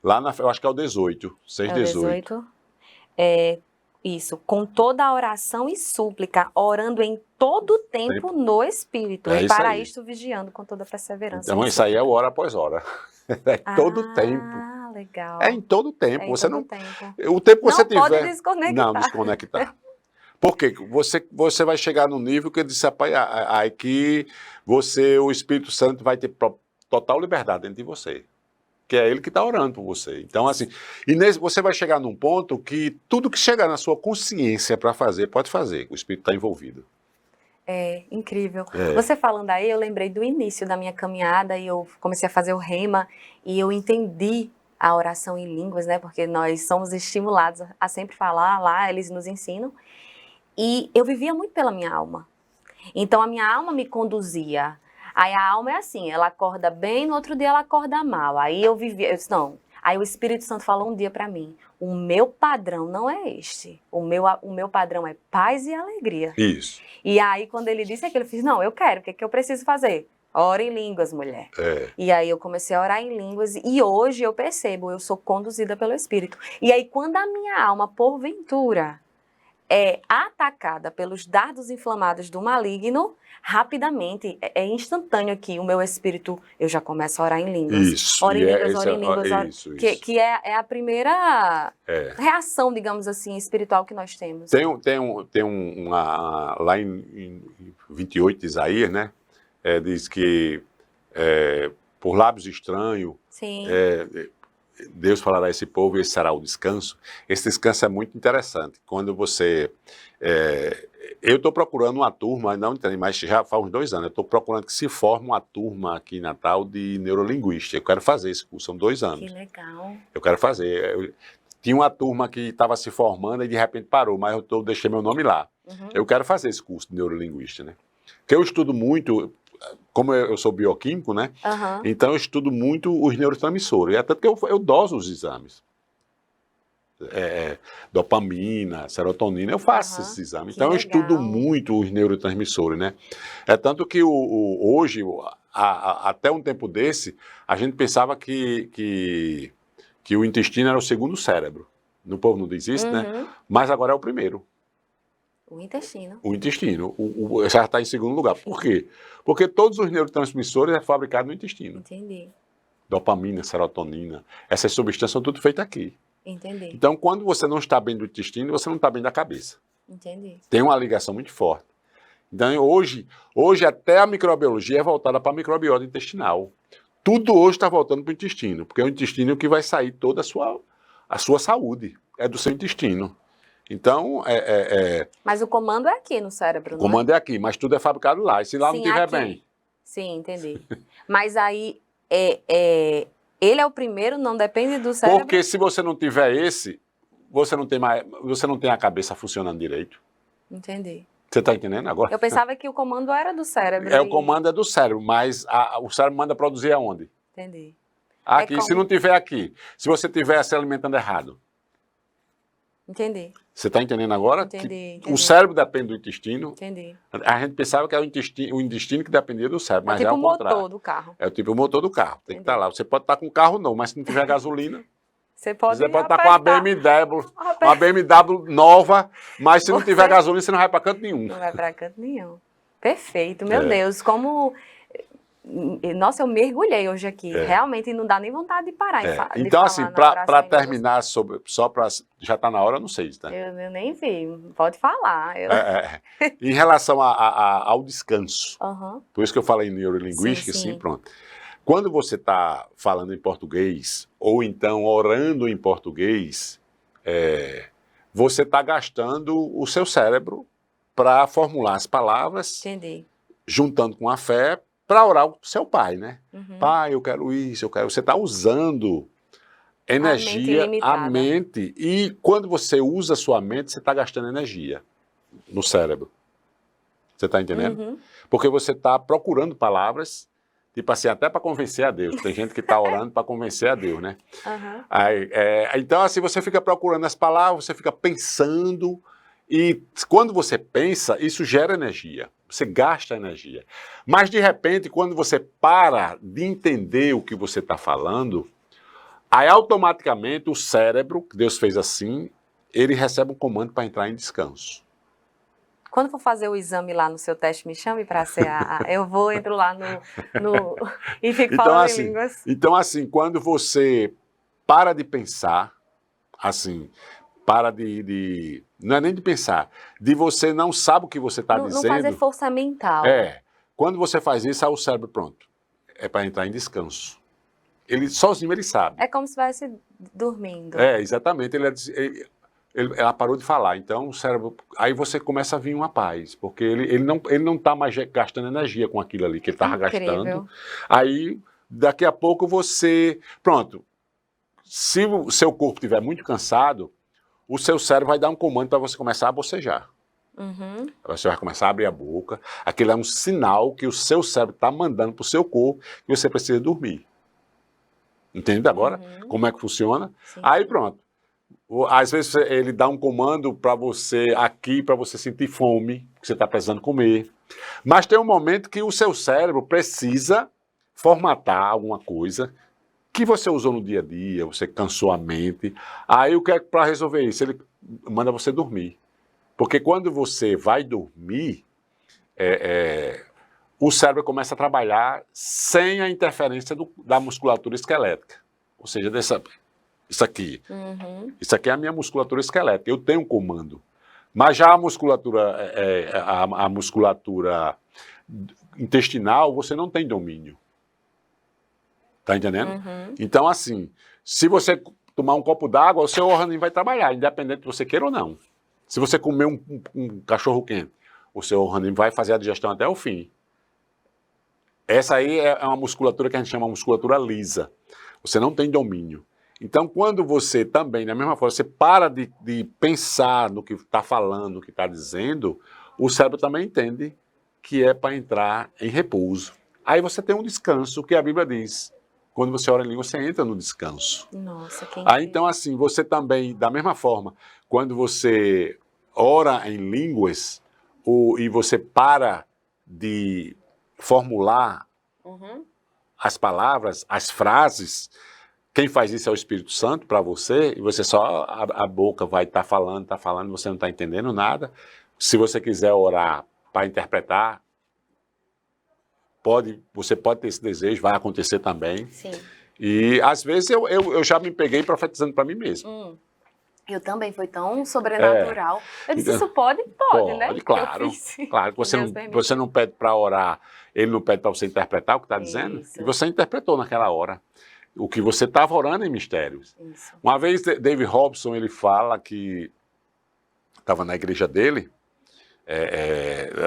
Lá eu acho que é o 18, 6, É o 18. Isso, com toda a oração e súplica, orando em todo o tempo no Espírito. É E isso para aí. isto vigiando com toda perseverança. Então isso aí é o hora após hora. É todo o tempo. Ah, legal. É em todo o tempo. É em Você todo não. o tempo. O tempo que Não você pode tiver. desconectar. Não, desconectar. Porque você vai chegar no nível que eu disse aí que o Espírito Santo vai ter total liberdade dentro de você. Que é ele que está orando por você. Então, assim, você vai chegar num ponto que tudo que chegar na sua consciência para fazer, pode fazer, o Espírito está envolvido. É incrível. Você falando aí, eu lembrei do início da minha caminhada e eu comecei a fazer o rema e eu entendi a oração em línguas, né? Porque nós somos estimulados a sempre falar lá, eles nos ensinam. E eu vivia muito pela minha alma. Então a minha alma me conduzia. Aí a alma é assim, ela acorda bem, no outro dia ela acorda mal. Aí eu disse, não. Aí o Espírito Santo falou um dia para mim, o meu padrão não é este. O meu padrão é paz e alegria. Isso. E aí quando ele disse aquilo, eu fiz, não, eu quero, o que é que eu preciso fazer? Ora em línguas, mulher. E aí eu comecei a orar em línguas e hoje eu percebo, eu sou conduzida pelo Espírito. E aí quando a minha alma, porventura, é atacada pelos dardos inflamados do maligno, rapidamente, é instantâneo aqui, o meu espírito, eu já começo a orar em línguas. Isso. Ora em línguas, ora em línguas. Isso. Que é a primeira reação, digamos assim, espiritual que nós temos. Lá em 28 de Isaías, né? Diz que por lábios estranhos, Sim. Deus falará a esse povo e esse será o descanso. Esse descanso é muito interessante. Quando você... eu estou procurando uma turma, não entendo, mas já faz uns 2 anos, eu estou procurando que se forme uma turma aqui em Natal de neurolinguística. Eu quero fazer esse curso, são 2 anos. Que legal. Eu quero fazer. Tinha uma turma que estava se formando e de repente parou, mas eu deixei meu nome lá. Uhum. Eu quero fazer esse curso de neurolinguística, né? Porque eu estudo muito... Como eu sou bioquímico, né? Uhum. Então eu estudo muito os neurotransmissores. É tanto que eu doso os exames. Dopamina, serotonina, eu faço esses exames. Então eu estudo muito os neurotransmissores, né? É tanto que hoje, até um tempo desse, a gente pensava que o intestino era o segundo cérebro. O povo não diz isso, né? Mas agora é o primeiro. O intestino. O intestino. Já está em segundo lugar. Por quê? Porque todos os neurotransmissores é fabricado no intestino. Entendi. Dopamina, serotonina. Essas substâncias são tudo feitas aqui. Entendi. Então, quando você não está bem do intestino, você não está bem da cabeça. Entendi. Tem uma ligação muito forte. Então, hoje até a microbiologia é voltada para a microbiota intestinal. Tudo hoje está voltando para o intestino, porque é o intestino que vai sair toda a sua saúde. É do seu intestino. Então, Mas o comando é aqui no cérebro, o comando é aqui, mas tudo é fabricado lá. E se lá não estiver bem? Sim, entendi. Mas aí, ele é o primeiro, não depende do cérebro? Porque se você não tiver esse, você não tem a cabeça funcionando direito. Entendi. Você está entendendo agora? Eu pensava que o comando era do cérebro. O comando é do cérebro, mas o cérebro manda produzir aonde? Entendi. Aqui, se não tiver aqui. Se você estiver se alimentando errado. Entendi. Você está entendendo agora? Entendi. O cérebro depende do intestino. Entendi. A gente pensava que era o intestino que dependia do cérebro, mas tipo é o contrário. o motor do carro. É tipo o motor do carro. Tem que estar lá. Você pode estar com o carro não, mas se não tiver gasolina... Você pode estar com uma BMW nova, mas se não tiver gasolina, você não vai para canto nenhum. Não vai para canto nenhum. Perfeito. Meu Deus, como... Nossa, eu mergulhei hoje aqui. Realmente não dá nem vontade de parar. Então, assim, para terminar, já está na hora, eu não sei. Tá? Eu nem vi. Pode falar. Em relação ao descanso, Uhum. por isso que eu falei em neurolinguística, sim, pronto. quando você está falando em português, ou então orando em português, você está gastando o seu cérebro para formular as palavras, Entendi. juntando com a fé, para orar o seu pai, né? Uhum. Pai, eu quero isso, eu quero... Você está usando energia, a ilimitada. mente, e quando você usa a sua mente, você está gastando energia no cérebro. Você está entendendo? Uhum. Porque você está procurando palavras, tipo assim, até para convencer a Deus. Tem gente que está orando para convencer a Deus, né? Uhum. Aí, então, assim, você fica procurando as palavras, você fica pensando, e quando você pensa, isso gera energia, você gasta energia. Mas, de repente, quando você para de entender o que você está falando, aí automaticamente o cérebro, que Deus fez assim, ele recebe um comando para entrar em descanso. Quando for fazer o exame lá no seu teste, me chame para ser eu vou, entro lá e fico falando em línguas. Então, assim, quando você para de pensar, assim, para não é nem de pensar, de você não sabe o que você está dizendo. Não fazer força mental. Quando você faz isso, aí o cérebro, pronto, é para entrar em descanso. Ele sozinho ele sabe. É como se estivesse dormindo. Exatamente. Ela parou de falar, então o cérebro... Aí você começa a vir uma paz, porque ele não está mais gastando energia com aquilo ali que ele estava gastando. Aí, daqui a pouco você... Pronto. Se o seu corpo estiver muito cansado, o seu cérebro vai dar um comando para você começar a bocejar. Uhum. Você vai começar a abrir a boca. Aquilo é um sinal que o seu cérebro está mandando para o seu corpo que você precisa dormir. Entende agora como é que funciona? Sim. Aí pronto. Às vezes ele dá um comando para você aqui, para você sentir fome, que você está precisando comer. Mas tem um momento que o seu cérebro precisa formatar alguma coisa que você usou no dia a dia, você cansou a mente. Aí o que é para resolver isso? Ele manda você dormir. Porque quando você vai dormir, o cérebro começa a trabalhar sem a interferência da musculatura esquelética. Ou seja, isso aqui. Isso aqui é a minha musculatura esquelética. Eu tenho um comando. Mas já a musculatura intestinal, você não tem domínio. Tá entendendo? Então, assim, se você tomar um copo d'água, o seu organismo vai trabalhar, independente de você queira ou não. Se você comer um cachorro quente, o seu organismo vai fazer a digestão até o fim. Essa aí é uma musculatura que a gente chama de musculatura lisa. Você não tem domínio. Então, quando você também, da mesma forma, você para de pensar no que está falando, no que está dizendo, o cérebro também entende que é para entrar em repouso. Aí você tem um descanso, que a Bíblia diz. Quando você ora em língua, você entra no descanso. Nossa, que Aí, então, assim, você também, da mesma forma, quando você ora em línguas e você para de formular as palavras, as frases, quem faz isso é o Espírito Santo para você, e você só, a boca vai estar falando, você não está entendendo nada. Se você quiser orar para interpretar, você pode ter esse desejo, vai acontecer também. Sim. E às vezes eu já me peguei profetizando para mim mesmo. Eu também, foi tão sobrenatural. Eu disse, isso pode, né? Claro. Claro, você não pede para orar, ele não pede para você interpretar o que está dizendo, e você interpretou naquela hora. O que você estava orando em mistérios. Isso. Uma vez, David Robson, ele fala que estava na igreja dele,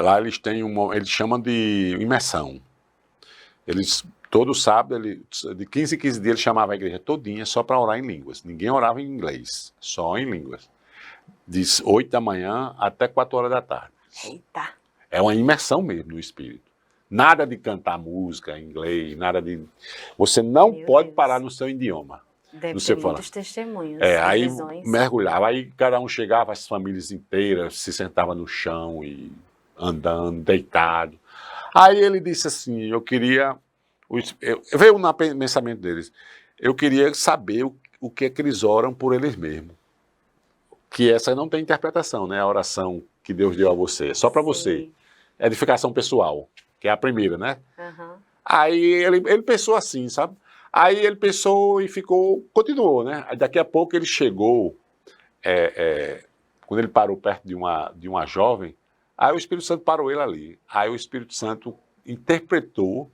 lá eles têm eles chamam de imersão. Eles, todo sábado, de 15 em 15 dias, ele chamava a igreja todinha só para orar em línguas. Ninguém orava em inglês, só em línguas. De 8 da manhã até 4 horas da tarde. Eita! É uma imersão mesmo no espírito. Nada de cantar música em inglês, nada de... Você não pode parar no seu idioma. Deve ter muitos testemunhos. Aí visões. mergulhava, aí cada um chegava, as famílias inteiras, se sentava no chão e andando, deitado. Aí ele disse assim, eu queria... veio no pensamento deles, eu queria saber o que é que eles oram por eles mesmos. Que essa não tem interpretação, né? A oração que Deus deu a você, é só para você. É edificação pessoal, que é a primeira, né? Aí ele pensou assim, sabe? Aí ele pensou e continuou, né? Aí daqui a pouco ele chegou, quando ele parou perto de uma jovem, aí o Espírito Santo parou ele ali. Aí o Espírito Santo interpretou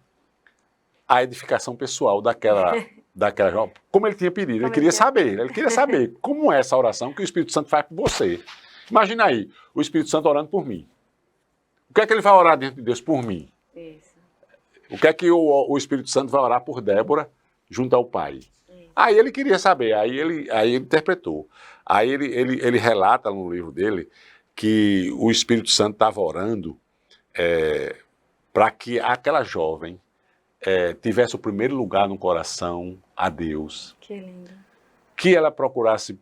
a edificação pessoal daquela jovem. Como ele tinha pedido, ele queria saber como é essa oração que o Espírito Santo faz por você. Imagina aí, o Espírito Santo orando por mim. O que é que ele vai orar diante de Deus por mim? Isso. O que é que o Espírito Santo vai orar por Débora junto ao Pai? Aí ele queria saber, aí ele interpretou. Aí ele relata no livro dele que o Espírito Santo estava orando para que aquela jovem tivesse o primeiro lugar no coração a Deus. Que lindo. Que ela procurasse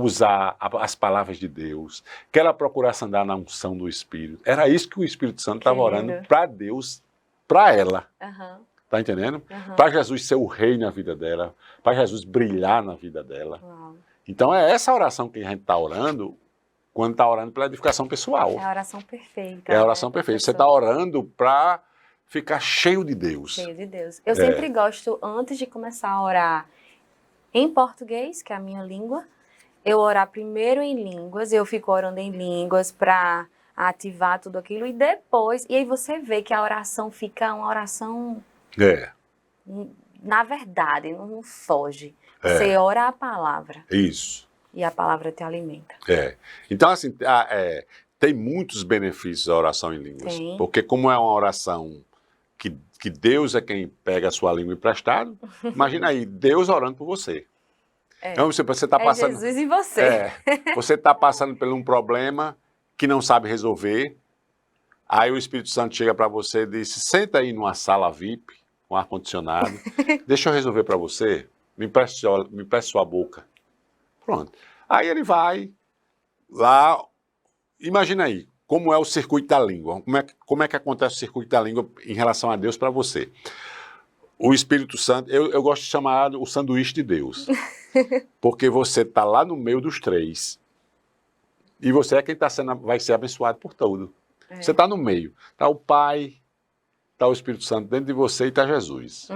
usar as palavras de Deus, que ela procurasse andar na unção do Espírito. Era isso que o Espírito Santo estava orando para Deus, para ela. Tá entendendo? Para Jesus ser o rei na vida dela, para Jesus brilhar na vida dela. Uau. Então é essa oração que a gente está orando quando está orando pela edificação pessoal. É a oração perfeita. É a oração perfeita. Você está orando para ficar cheio de Deus. Cheio de Deus. Eu sempre gosto, antes de começar a orar em português, que é a minha língua, eu orar primeiro em línguas, eu fico orando em línguas para ativar tudo aquilo, e depois, e aí você vê que a oração fica uma oração, na verdade, não foge. Você ora a palavra. Isso. E a palavra te alimenta. Então, assim, tem muitos benefícios a oração em línguas. Tem. Porque como é uma oração que Deus é quem pega a sua língua emprestado, imagina aí, Deus orando por você. Então, você está passando... Jesus em você. Você está passando por um problema que não sabe resolver, aí o Espírito Santo chega para você e diz, senta aí numa sala VIP, com ar-condicionado, deixa eu resolver para você, me empreste sua boca. Pronto. Aí ele vai lá, imagina aí, como é o circuito da língua, como é que acontece o circuito da língua em relação a Deus para você. O Espírito Santo, eu gosto de chamar o sanduíche de Deus, porque você está lá no meio dos três, e você é quem vai ser abençoado por tudo. Você está no meio, está o Pai, está o Espírito Santo dentro de você e está Jesus.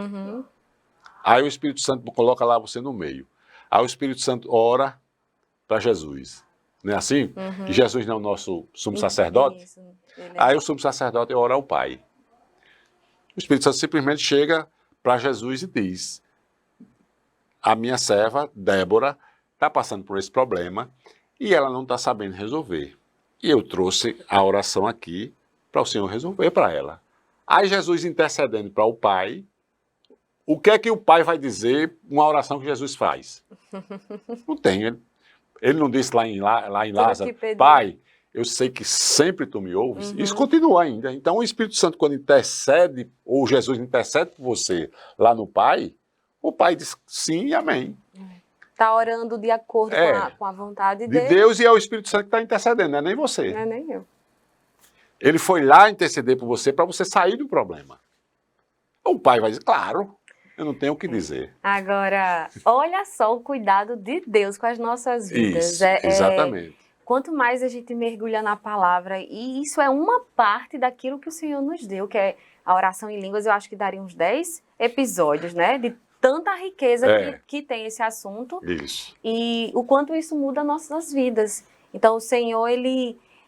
Aí o Espírito Santo coloca lá você no meio. Aí o Espírito Santo ora para Jesus. Não é assim? E Jesus não é o nosso sumo sacerdote? Isso. Aí o sumo sacerdote ora ao Pai. O Espírito Santo simplesmente chega para Jesus e diz, a minha serva, Débora, está passando por esse problema e ela não está sabendo resolver. E eu trouxe a oração aqui para o Senhor resolver para ela. Aí Jesus intercedendo para o Pai, o que é que o Pai vai dizer uma oração que Jesus faz? Não tem. Ele não disse lá em Lázaro, Pai, eu sei que sempre tu me ouves. Isso continua ainda. Então o Espírito Santo, quando intercede, ou Jesus intercede por você lá no Pai, o Pai diz sim e amém. Está orando de acordo com a vontade de Deus, e é o Espírito Santo que está intercedendo, não é nem você. Não é nem eu. Ele foi lá interceder por você para você sair do problema. O Pai vai dizer, claro, eu não tenho o que dizer. Agora, olha só o cuidado de Deus com as nossas vidas. Isso, exatamente. Quanto mais a gente mergulha na palavra, e isso é uma parte daquilo que o Senhor nos deu, que é a oração em línguas, eu acho que daria uns 10 episódios, né? De tanta riqueza que tem esse assunto. Isso. E o quanto isso muda nossas vidas. Então, o Senhor,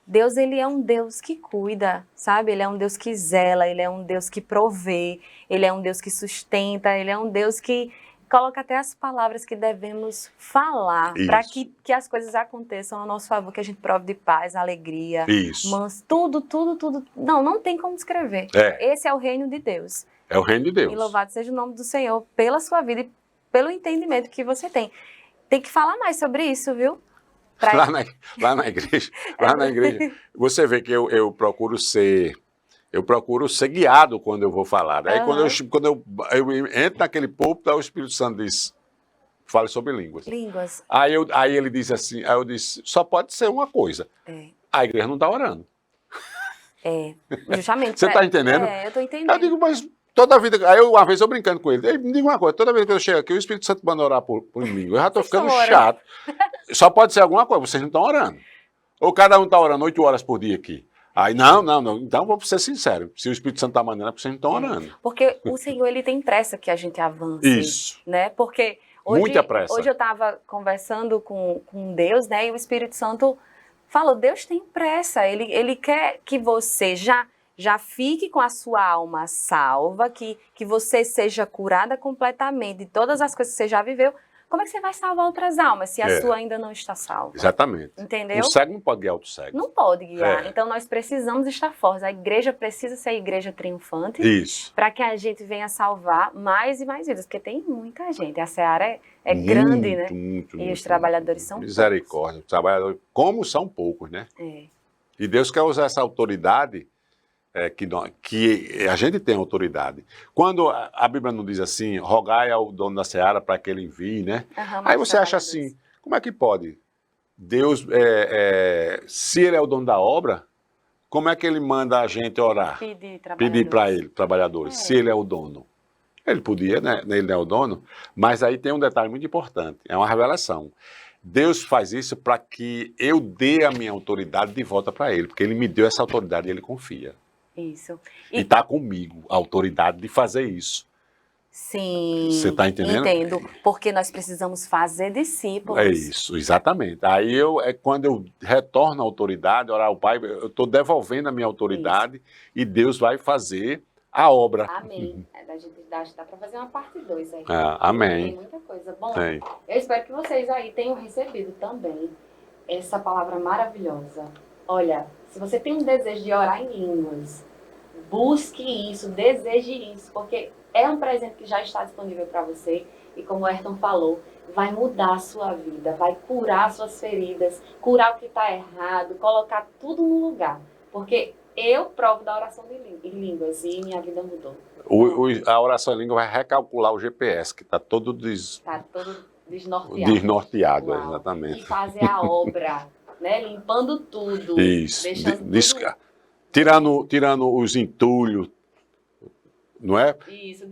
Deus, ele é um Deus que cuida, sabe? Ele é um Deus que zela, ele é um Deus que provê, ele é um Deus que sustenta, ele é um Deus que coloca até as palavras que devemos falar para que as coisas aconteçam ao nosso favor, que a gente prove de paz, alegria, tudo. Não tem como descrever. Esse é o reino de Deus. É o reino de Deus. E louvado seja o nome do Senhor pela sua vida e pelo entendimento que você tem. Tem que falar mais sobre isso, viu? Lá na igreja, você vê que eu procuro ser guiado quando eu vou falar. Aí quando eu entro naquele púlpito, o Espírito Santo diz, fale sobre línguas. Aí ele diz assim, aí eu disse, só pode ser uma coisa. A igreja não está orando. Justamente. Você está entendendo? Eu estou entendendo. Eu digo, mas toda a vida... Aí uma vez eu brincando com ele, me diga uma coisa, toda vez que eu chego aqui, o Espírito Santo manda orar por língua. Eu já estou ficando chato. Só pode ser alguma coisa, vocês não estão orando. Ou cada um está orando 8 horas por dia aqui. Aí, não. Então, vou ser sincero. Se o Espírito Santo está mandando, é porque vocês não estão orando. Porque o Senhor, ele tem pressa que a gente avance. Isso. Né? Porque hoje, muita pressa. Hoje eu estava conversando com Deus, né? E o Espírito Santo falou, Deus tem pressa. Ele quer que você já já fique com a sua alma salva, que você seja curada completamente de todas as coisas que você já viveu. Como é que você vai salvar outras almas se a sua ainda não está salva? Exatamente. Entendeu? O cego não pode guiar outro cego. Não pode guiar. Então nós precisamos estar fortes. A igreja precisa ser a igreja triunfante. Isso. Para que a gente venha salvar mais e mais vidas, porque tem muita gente. A seara é grande, né? E os trabalhadores são poucos. Misericórdia. Os trabalhadores, como são poucos, né? E Deus quer usar essa autoridade, que a gente tem autoridade. Quando a Bíblia não diz assim, rogai ao dono da seara para que ele envie, né? Aí você acha assim, como é que pode? Deus, se ele é o dono da obra, como é que ele manda a gente orar? Pedir para ele, trabalhadores, se ele é o dono. Ele podia, né? Ele não é o dono, mas aí tem um detalhe muito importante, é uma revelação. Deus faz isso para que eu dê a minha autoridade de volta para ele, porque ele me deu essa autoridade e ele confia. Isso. E está comigo a autoridade de fazer isso. Sim. Você está entendendo? Entendo. Porque nós precisamos fazer discípulos. É isso, exatamente. Aí quando eu retorno à autoridade, orar ao Pai, eu estou devolvendo a minha autoridade e Deus vai fazer a obra. Amém. Dá para fazer uma parte 2 aí. Amém. Tem muita coisa. Bom, eu espero que vocês aí tenham recebido também essa palavra maravilhosa. Olha, se você tem um desejo de orar em línguas, busque isso, deseje isso, porque é um presente que já está disponível para você e, como o Ayrton falou, vai mudar a sua vida, vai curar suas feridas, curar o que está errado, colocar tudo no lugar. Porque eu provo da oração em línguas e minha vida mudou. A oração em língua vai recalcular o GPS, que está todo desnorteado. Exatamente. E fazer a obra, né? Limpando tudo. Isso. Deixando tirando os entulhos, não é? Isso,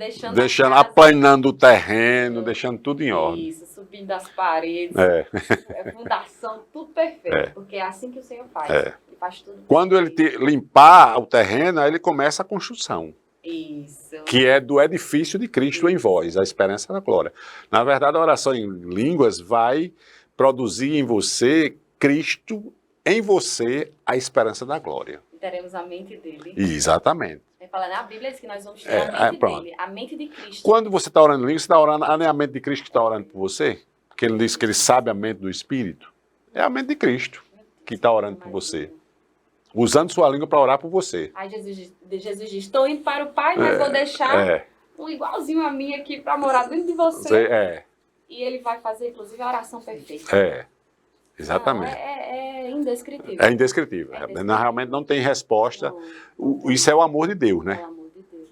apanhando o terreno, deixando tudo em ordem. Isso, subindo as paredes, fundação, tudo perfeito. Porque é assim que o Senhor faz. Ele faz tudo perfeito. Quando ele limpar o terreno, aí ele começa a construção. Isso. Que é do edifício de Cristo em vós, a esperança da glória. Na verdade, a oração em línguas vai produzir em você, Cristo em você, a esperança da glória. E teremos a mente dele. Exatamente. A Bíblia diz que nós vamos ter a mente dele, a mente de Cristo. Quando você está orando em línguas, você está orando, não é a mente de Cristo que está orando por você? Porque ele diz que ele sabe a mente do Espírito. É a mente de Cristo que está orando por você. Usando sua língua para orar por você. Aí Jesus diz, estou indo para o Pai, mas vou deixar um igualzinho a mim aqui para morar dentro de você. E ele vai fazer, inclusive, a oração perfeita. Exatamente. Não, é indescritível. É indescritível. Realmente não tem resposta. Isso é o amor de Deus, né? É o amor de Deus.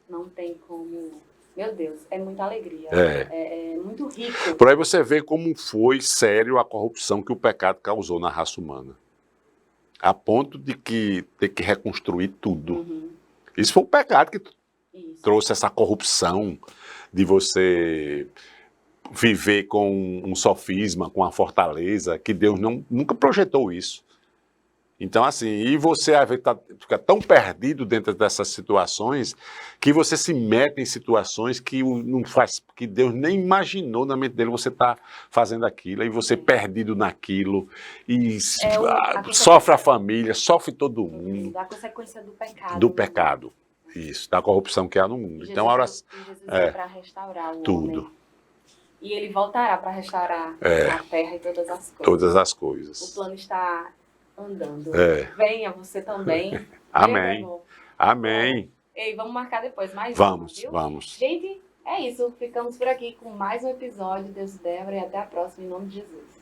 Não tem como... Meu Deus, é muita alegria. É muito rico. Por aí você vê como foi sério a corrupção que o pecado causou na raça humana. A ponto de ter que reconstruir tudo. Isso foi o pecado que trouxe essa corrupção de você viver com um sofisma, com uma fortaleza, que Deus nunca projetou isso. Então, assim, e você às vezes fica tão perdido dentro dessas situações que você se mete em situações que que Deus nem imaginou na mente dele você tá fazendo aquilo, e você perdido naquilo, e sofre a família, sofre todo mundo. A consequência do pecado. Do pecado, isso, da corrupção que há no mundo. Jesus, então, a oração é para restaurar o homem. E ele voltará para restaurar a terra e todas as coisas. Todas as coisas. O plano está andando. Venha você também. Amém. Amém. Ei, vamos marcar depois mais vamos, viu? Vamos. Gente, é isso. Ficamos por aqui com mais um episódio. Deus e Débora, e até a próxima, em nome de Jesus.